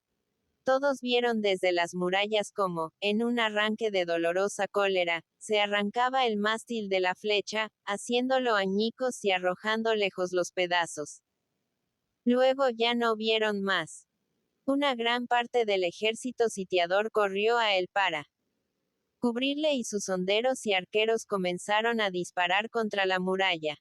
Todos vieron desde las murallas cómo, en un arranque de dolorosa cólera, se arrancaba el mástil de la flecha, haciéndolo añicos y arrojando lejos los pedazos. Luego ya no vieron más. Una gran parte del ejército sitiador corrió a él para cubrirle y sus honderos y arqueros comenzaron a disparar contra la muralla.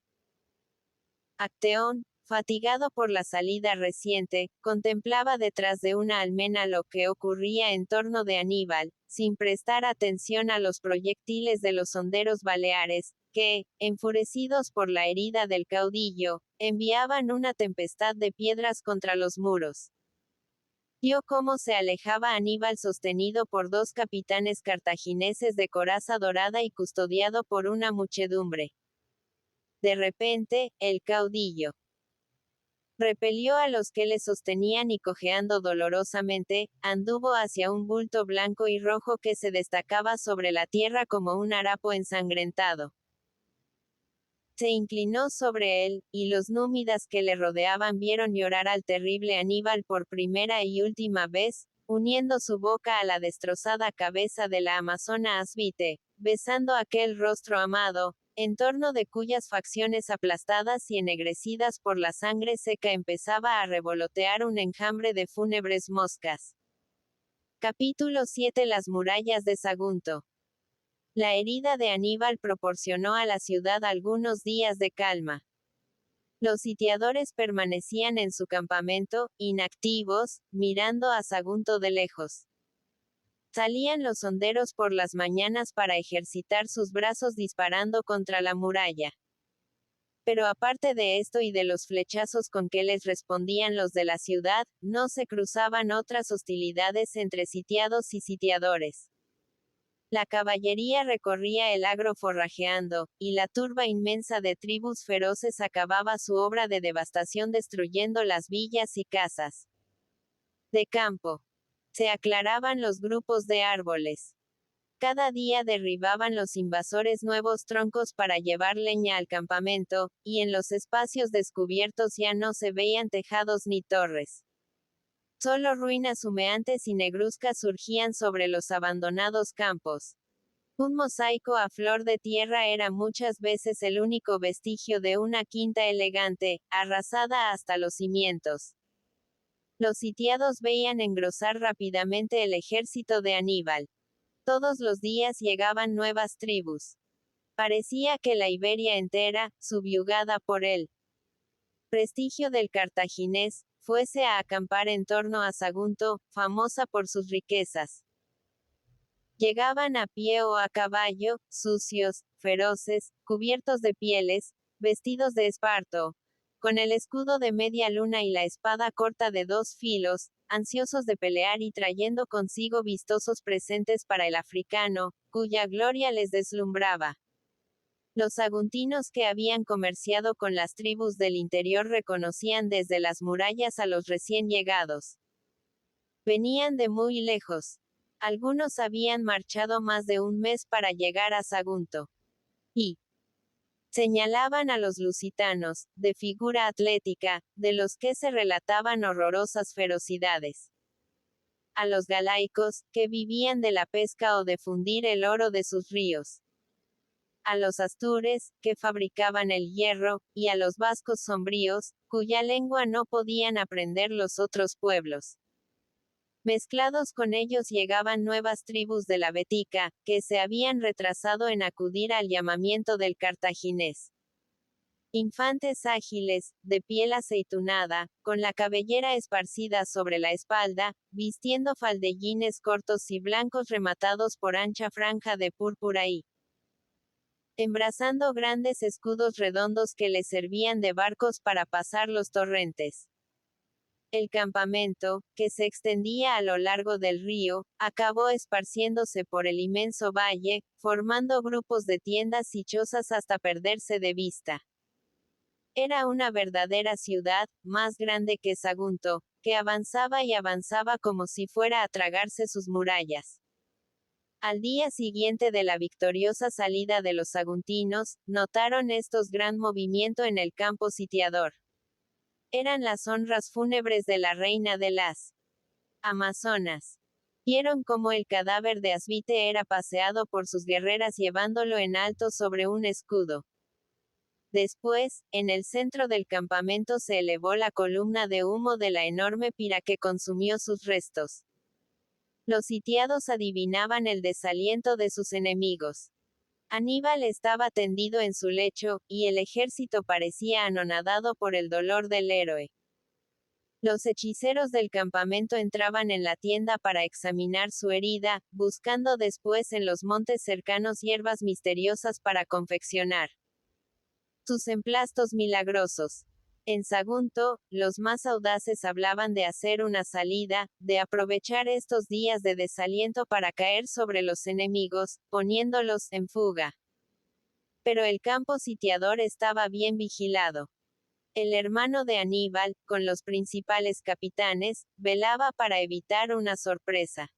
Acteón, fatigado por la salida reciente, contemplaba detrás de una almena lo que ocurría en torno de Aníbal, sin prestar atención a los proyectiles de los honderos baleares, que, enfurecidos por la herida del caudillo, enviaban una tempestad de piedras contra los muros. Vio cómo se alejaba Aníbal sostenido por 2 capitanes cartagineses de coraza dorada y custodiado por una muchedumbre. De repente, el caudillo repelió a los que le sostenían y cojeando dolorosamente, anduvo hacia un bulto blanco y rojo que se destacaba sobre la tierra como un harapo ensangrentado. Se inclinó sobre él, y los númidas que le rodeaban vieron llorar al terrible Aníbal por primera y última vez, uniendo su boca a la destrozada cabeza de la amazona Asvite, besando aquel rostro amado, en torno de cuyas facciones aplastadas y ennegrecidas por la sangre seca empezaba a revolotear un enjambre de fúnebres moscas. Capítulo 7. Las murallas de Sagunto. La herida de Aníbal proporcionó a la ciudad algunos días de calma. Los sitiadores permanecían en su campamento, inactivos, mirando a Sagunto de lejos. Salían los honderos por las mañanas para ejercitar sus brazos disparando contra la muralla. Pero aparte de esto y de los flechazos con que les respondían los de la ciudad, no se cruzaban otras hostilidades entre sitiados y sitiadores. La caballería recorría el agro forrajeando, y la turba inmensa de tribus feroces acababa su obra de devastación destruyendo las villas y casas de campo. Se aclaraban los grupos de árboles. Cada día derribaban los invasores nuevos troncos para llevar leña al campamento, y en los espacios descubiertos ya no se veían tejados ni torres. Solo ruinas humeantes y negruzcas surgían sobre los abandonados campos. Un mosaico a flor de tierra era muchas veces el único vestigio de una quinta elegante, arrasada hasta los cimientos. Los sitiados veían engrosar rápidamente el ejército de Aníbal. Todos los días llegaban nuevas tribus. Parecía que la Iberia entera, subyugada por él, prestigio del cartaginés, fuese a acampar en torno a Sagunto, famosa por sus riquezas. Llegaban a pie o a caballo, sucios, feroces, cubiertos de pieles, vestidos de esparto, con el escudo de media luna y la espada corta de 2 filos, ansiosos de pelear y trayendo consigo vistosos presentes para el africano, cuya gloria les deslumbraba. Los saguntinos que habían comerciado con las tribus del interior reconocían desde las murallas a los recién llegados. Venían de muy lejos. Algunos habían marchado más de un mes para llegar a Sagunto. Y señalaban a los lusitanos, de figura atlética, de los que se relataban horrorosas ferocidades. A los galaicos, que vivían de la pesca o de fundir el oro de sus ríos. A los astures, que fabricaban el hierro, y a los vascos sombríos, cuya lengua no podían aprender los otros pueblos. Mezclados con ellos llegaban nuevas tribus de la Betica, que se habían retrasado en acudir al llamamiento del cartaginés. Infantes ágiles, de piel aceitunada, con la cabellera esparcida sobre la espalda, vistiendo faldellines cortos y blancos rematados por ancha franja de púrpura y embrazando grandes escudos redondos que les servían de barcos para pasar los torrentes. El campamento, que se extendía a lo largo del río, acabó esparciéndose por el inmenso valle, formando grupos de tiendas y chozas hasta perderse de vista. Era una verdadera ciudad, más grande que Sagunto, que avanzaba y avanzaba como si fuera a tragarse sus murallas. Al día siguiente de la victoriosa salida de los saguntinos, notaron estos gran movimiento en el campo sitiador. Eran las honras fúnebres de la reina de las Amazonas. Vieron cómo el cadáver de Asvite era paseado por sus guerreras llevándolo en alto sobre un escudo. Después, en el centro del campamento se elevó la columna de humo de la enorme pira que consumió sus restos. Los sitiados adivinaban el desaliento de sus enemigos. Aníbal estaba tendido en su lecho, y el ejército parecía anonadado por el dolor del héroe. Los hechiceros del campamento entraban en la tienda para examinar su herida, buscando después en los montes cercanos hierbas misteriosas para confeccionar sus emplastos milagrosos. En Sagunto, los más audaces hablaban de hacer una salida, de aprovechar estos días de desaliento para caer sobre los enemigos, poniéndolos en fuga. Pero el campo sitiador estaba bien vigilado. El hermano de Aníbal, con los principales capitanes, velaba para evitar una sorpresa.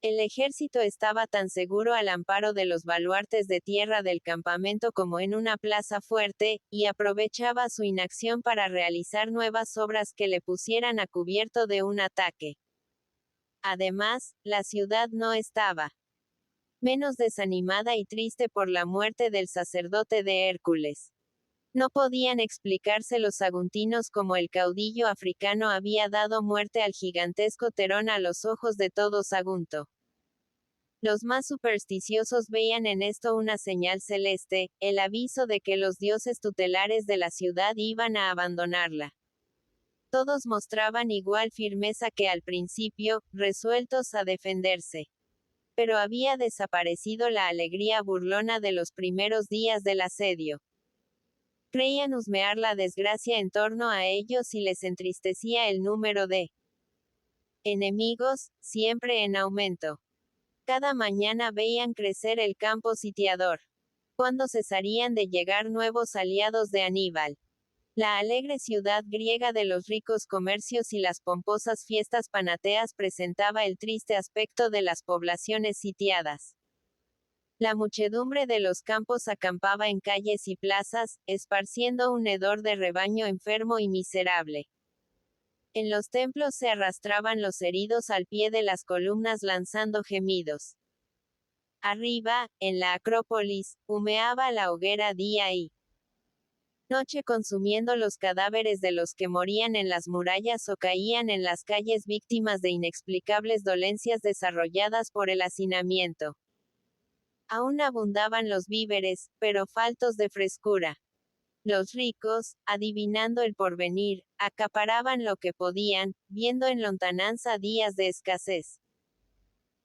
El ejército estaba tan seguro al amparo de los baluartes de tierra del campamento como en una plaza fuerte, y aprovechaba su inacción para realizar nuevas obras que le pusieran a cubierto de un ataque. Además, la ciudad no estaba menos desanimada y triste por la muerte del sacerdote de Hércules. No podían explicarse los saguntinos cómo el caudillo africano había dado muerte al gigantesco Terón a los ojos de todo Sagunto. Los más supersticiosos veían en esto una señal celeste, el aviso de que los dioses tutelares de la ciudad iban a abandonarla. Todos mostraban igual firmeza que al principio, resueltos a defenderse. Pero había desaparecido la alegría burlona de los primeros días del asedio. Creían husmear la desgracia en torno a ellos y les entristecía el número de enemigos, siempre en aumento. Cada mañana veían crecer el campo sitiador. ¿Cuándo cesarían de llegar nuevos aliados de Aníbal? La alegre ciudad griega de los ricos comercios y las pomposas fiestas panateas presentaba el triste aspecto de las poblaciones sitiadas. La muchedumbre de los campos acampaba en calles y plazas, esparciendo un hedor de rebaño enfermo y miserable. En los templos se arrastraban los heridos al pie de las columnas lanzando gemidos. Arriba, en la Acrópolis, humeaba la hoguera día y noche consumiendo los cadáveres de los que morían en las murallas o caían en las calles víctimas de inexplicables dolencias desarrolladas por el hacinamiento. Aún abundaban los víveres, pero faltos de frescura. Los ricos, adivinando el porvenir, acaparaban lo que podían, viendo en lontananza días de escasez.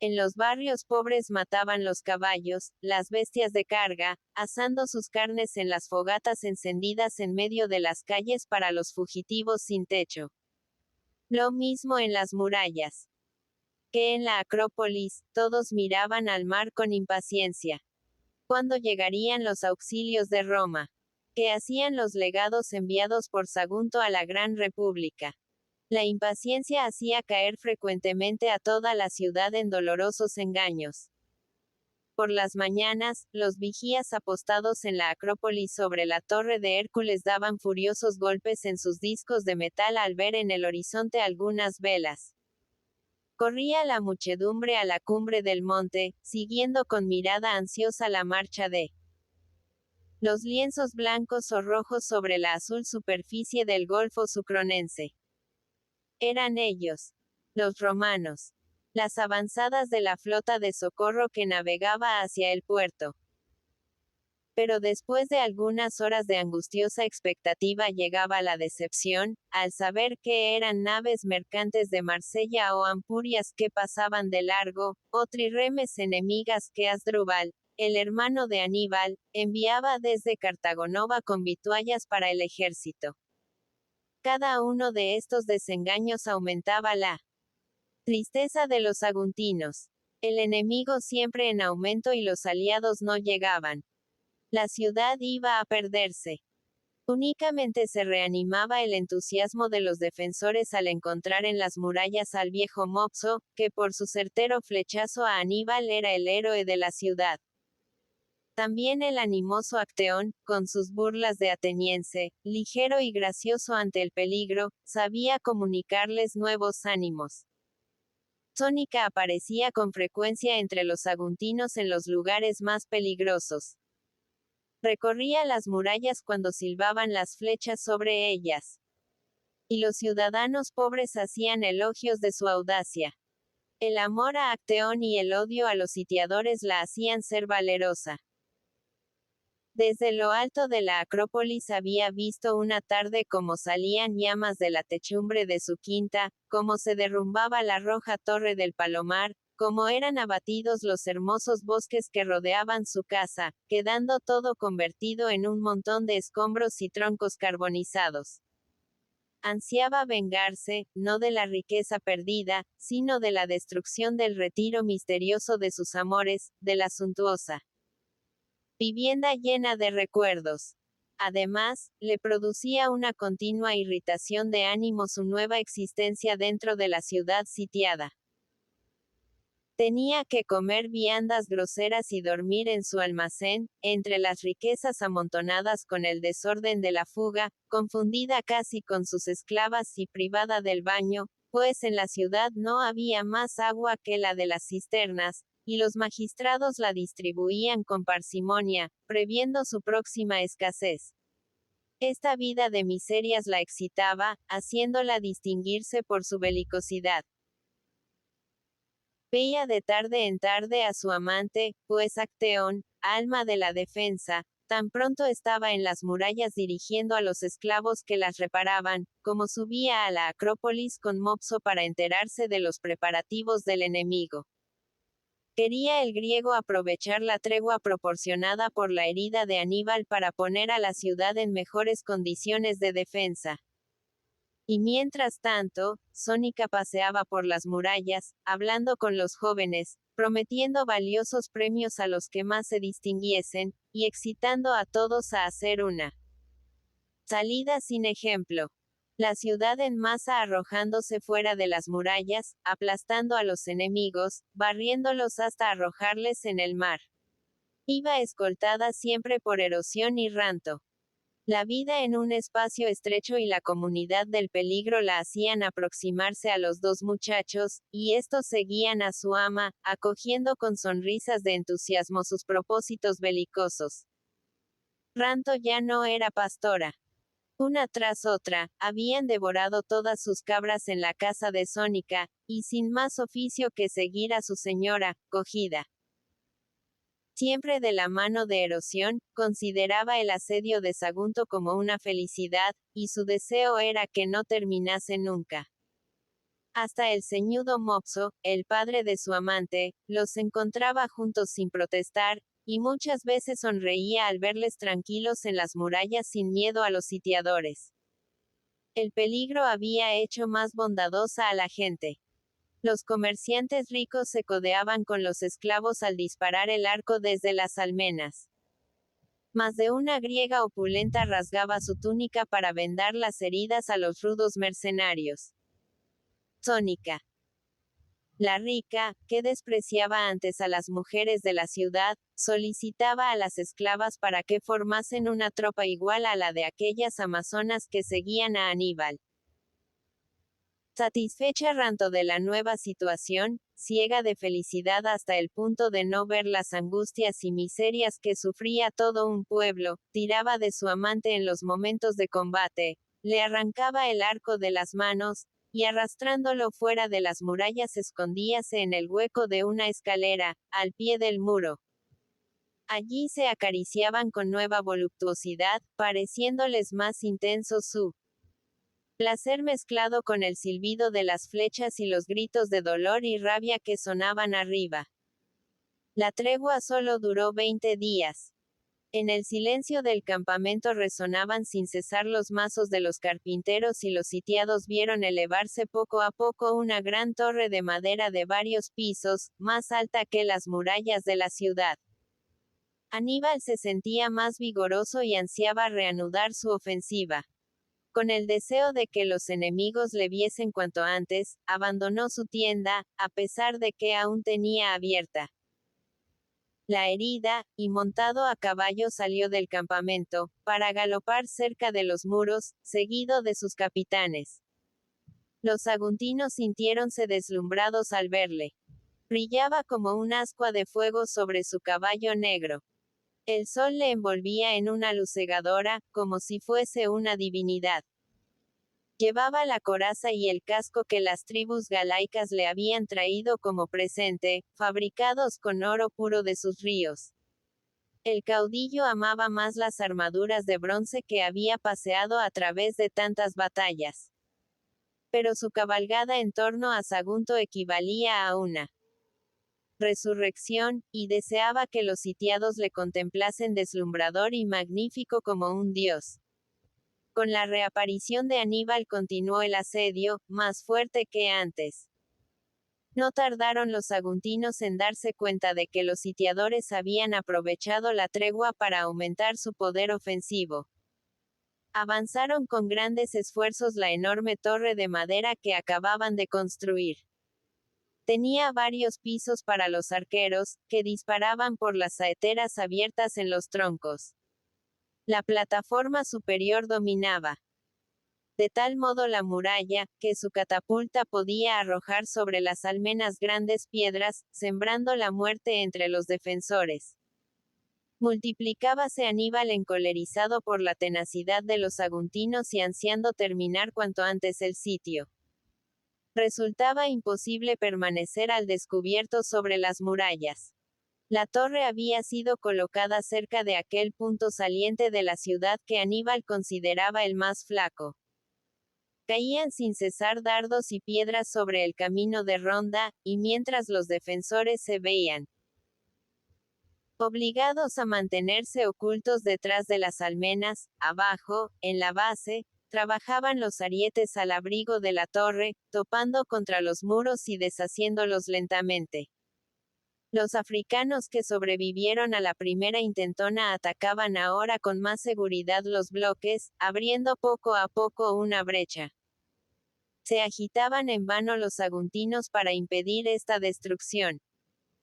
En los barrios pobres mataban los caballos, las bestias de carga, asando sus carnes en las fogatas encendidas en medio de las calles para los fugitivos sin techo. Lo mismo en las murallas. Que en la Acrópolis, todos miraban al mar con impaciencia. ¿Cuándo llegarían los auxilios de Roma? ¿Qué hacían los legados enviados por Sagunto a la Gran República? La impaciencia hacía caer frecuentemente a toda la ciudad en dolorosos engaños. Por las mañanas, los vigías apostados en la Acrópolis sobre la Torre de Hércules daban furiosos golpes en sus discos de metal al ver en el horizonte algunas velas. Corría la muchedumbre a la cumbre del monte, siguiendo con mirada ansiosa la marcha de los lienzos blancos o rojos sobre la azul superficie del Golfo Sucronense. Eran ellos, los romanos, las avanzadas de la flota de socorro que navegaba hacia el puerto. Pero después de algunas horas de angustiosa expectativa llegaba la decepción, al saber que eran naves mercantes de Marsella o Ampurias que pasaban de largo, o trirremes enemigas que Asdrúbal, el hermano de Aníbal, enviaba desde Cartagonova con vituallas para el ejército. Cada uno de estos desengaños aumentaba la tristeza de los saguntinos. El enemigo siempre en aumento y los aliados no llegaban. La ciudad iba a perderse. Únicamente se reanimaba el entusiasmo de los defensores al encontrar en las murallas al viejo Mopso, que por su certero flechazo a Aníbal era el héroe de la ciudad. También el animoso Acteón, con sus burlas de ateniense, ligero y gracioso ante el peligro, sabía comunicarles nuevos ánimos. Sónica aparecía con frecuencia entre los saguntinos en los lugares más peligrosos. Recorría las murallas cuando silbaban las flechas sobre ellas. Y los ciudadanos pobres hacían elogios de su audacia. El amor a Acteón y el odio a los sitiadores la hacían ser valerosa. Desde lo alto de la Acrópolis había visto una tarde cómo salían llamas de la techumbre de su quinta, cómo se derrumbaba la roja torre del Palomar, cómo eran abatidos los hermosos bosques que rodeaban su casa, quedando todo convertido en un montón de escombros y troncos carbonizados. Ansiaba vengarse, no de la riqueza perdida, sino de la destrucción del retiro misterioso de sus amores, de la suntuosa vivienda llena de recuerdos. Además, le producía una continua irritación de ánimo su nueva existencia dentro de la ciudad sitiada. Tenía que comer viandas groseras y dormir en su almacén, entre las riquezas amontonadas con el desorden de la fuga, confundida casi con sus esclavas y privada del baño, pues en la ciudad no había más agua que la de las cisternas, y los magistrados la distribuían con parsimonia, previendo su próxima escasez. Esta vida de miserias la excitaba, haciéndola distinguirse por su belicosidad. Veía de tarde en tarde a su amante, pues Acteón, alma de la defensa, tan pronto estaba en las murallas dirigiendo a los esclavos que las reparaban, como subía a la Acrópolis con Mopso para enterarse de los preparativos del enemigo. Quería el griego aprovechar la tregua proporcionada por la herida de Aníbal para poner a la ciudad en mejores condiciones de defensa. Y mientras tanto, Sónica paseaba por las murallas, hablando con los jóvenes, prometiendo valiosos premios a los que más se distinguiesen, y excitando a todos a hacer una salida sin ejemplo. La ciudad en masa arrojándose fuera de las murallas, aplastando a los enemigos, barriéndolos hasta arrojarles en el mar. Iba escoltada siempre por erosión y ranto. La vida en un espacio estrecho y la comunidad del peligro la hacían aproximarse a los dos muchachos, y estos seguían a su ama, acogiendo con sonrisas de entusiasmo sus propósitos belicosos. Ranto ya no era pastora. Una tras otra, habían devorado todas sus cabras en la casa de Sónica, y sin más oficio que seguir a su señora, Cogida. Siempre de la mano de Erosión, consideraba el asedio de Sagunto como una felicidad, y su deseo era que no terminase nunca. Hasta el ceñudo Mopso, el padre de su amante, los encontraba juntos sin protestar, y muchas veces sonreía al verles tranquilos en las murallas sin miedo a los sitiadores. El peligro había hecho más bondadosa a la gente. Los comerciantes ricos se codeaban con los esclavos al disparar el arco desde las almenas. Más de una griega opulenta rasgaba su túnica para vendar las heridas a los rudos mercenarios. Sónica, la rica, que despreciaba antes a las mujeres de la ciudad, solicitaba a las esclavas para que formasen una tropa igual a la de aquellas amazonas que seguían a Aníbal. Satisfecha Ranto de la nueva situación, ciega de felicidad hasta el punto de no ver las angustias y miserias que sufría todo un pueblo, tiraba de su amante en los momentos de combate, le arrancaba el arco de las manos, y arrastrándolo fuera de las murallas escondíase en el hueco de una escalera, al pie del muro. Allí se acariciaban con nueva voluptuosidad, pareciéndoles más intenso su placer mezclado con el silbido de las flechas y los gritos de dolor y rabia que sonaban arriba. La tregua solo duró 20 días. En el silencio del campamento resonaban sin cesar los mazos de los carpinteros y los sitiados vieron elevarse poco a poco una gran torre de madera de varios pisos, más alta que las murallas de la ciudad. Aníbal se sentía más vigoroso y ansiaba reanudar su ofensiva. Con el deseo de que los enemigos le viesen cuanto antes, abandonó su tienda, a pesar de que aún tenía abierta la herida, y montado a caballo salió del campamento, para galopar cerca de los muros, seguido de sus capitanes. Los saguntinos sintiéronse deslumbrados al verle. Brillaba como un ascua de fuego sobre su caballo negro. El sol le envolvía en una luz cegadora, como si fuese una divinidad. Llevaba la coraza y el casco que las tribus galaicas le habían traído como presente, fabricados con oro puro de sus ríos. El caudillo amaba más las armaduras de bronce que había paseado a través de tantas batallas. Pero su cabalgada en torno a Sagunto equivalía a una resurrección, y deseaba que los sitiados le contemplasen deslumbrador y magnífico como un dios. Con la reaparición de Aníbal continuó el asedio, más fuerte que antes. No tardaron los saguntinos en darse cuenta de que los sitiadores habían aprovechado la tregua para aumentar su poder ofensivo. Avanzaron con grandes esfuerzos la enorme torre de madera que acababan de construir. Tenía varios pisos para los arqueros, que disparaban por las saeteras abiertas en los troncos. La plataforma superior dominaba de tal modo la muralla, que su catapulta podía arrojar sobre las almenas grandes piedras, sembrando la muerte entre los defensores. Multiplicábase Aníbal encolerizado por la tenacidad de los saguntinos y ansiando terminar cuanto antes el sitio. Resultaba imposible permanecer al descubierto sobre las murallas. La torre había sido colocada cerca de aquel punto saliente de la ciudad que Aníbal consideraba el más flaco. Caían sin cesar dardos y piedras sobre el camino de ronda, y mientras los defensores se veían obligados a mantenerse ocultos detrás de las almenas, abajo, en la base, trabajaban los arietes al abrigo de la torre, topando contra los muros y deshaciéndolos lentamente. Los africanos que sobrevivieron a la primera intentona atacaban ahora con más seguridad los bloques, abriendo poco a poco una brecha. Se agitaban en vano los saguntinos para impedir esta destrucción.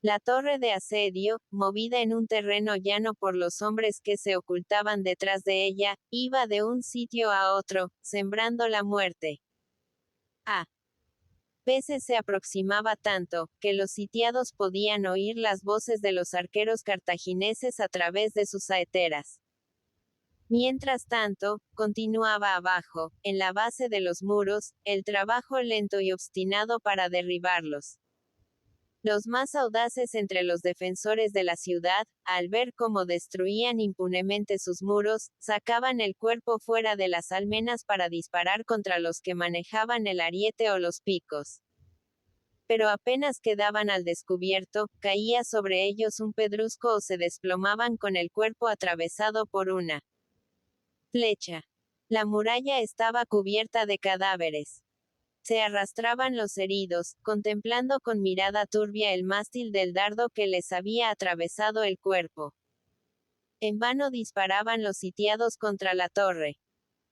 La torre de asedio, movida en un terreno llano por los hombres que se ocultaban detrás de ella, iba de un sitio a otro, sembrando la muerte. A veces se aproximaba tanto, que los sitiados podían oír las voces de los arqueros cartagineses a través de sus saeteras. Mientras tanto, continuaba abajo, en la base de los muros, el trabajo lento y obstinado para derribarlos. Los más audaces entre los defensores de la ciudad, al ver cómo destruían impunemente sus muros, sacaban el cuerpo fuera de las almenas para disparar contra los que manejaban el ariete o los picos. Pero apenas quedaban al descubierto, caía sobre ellos un pedrusco o se desplomaban con el cuerpo atravesado por una flecha. La muralla estaba cubierta de cadáveres. Se arrastraban los heridos, contemplando con mirada turbia el mástil del dardo que les había atravesado el cuerpo. En vano disparaban los sitiados contra la torre.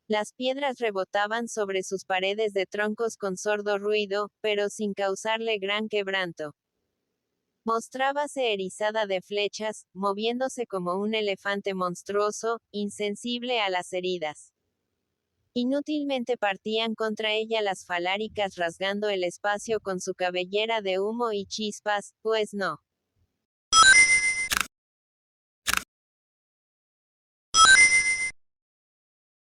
Las piedras rebotaban sobre sus paredes de troncos con sordo ruido, pero sin causarle gran quebranto. Mostrábase erizada de flechas, moviéndose como un elefante monstruoso, insensible a las heridas. Inútilmente partían contra ella las faláricas rasgando el espacio con su cabellera de humo y chispas, pues no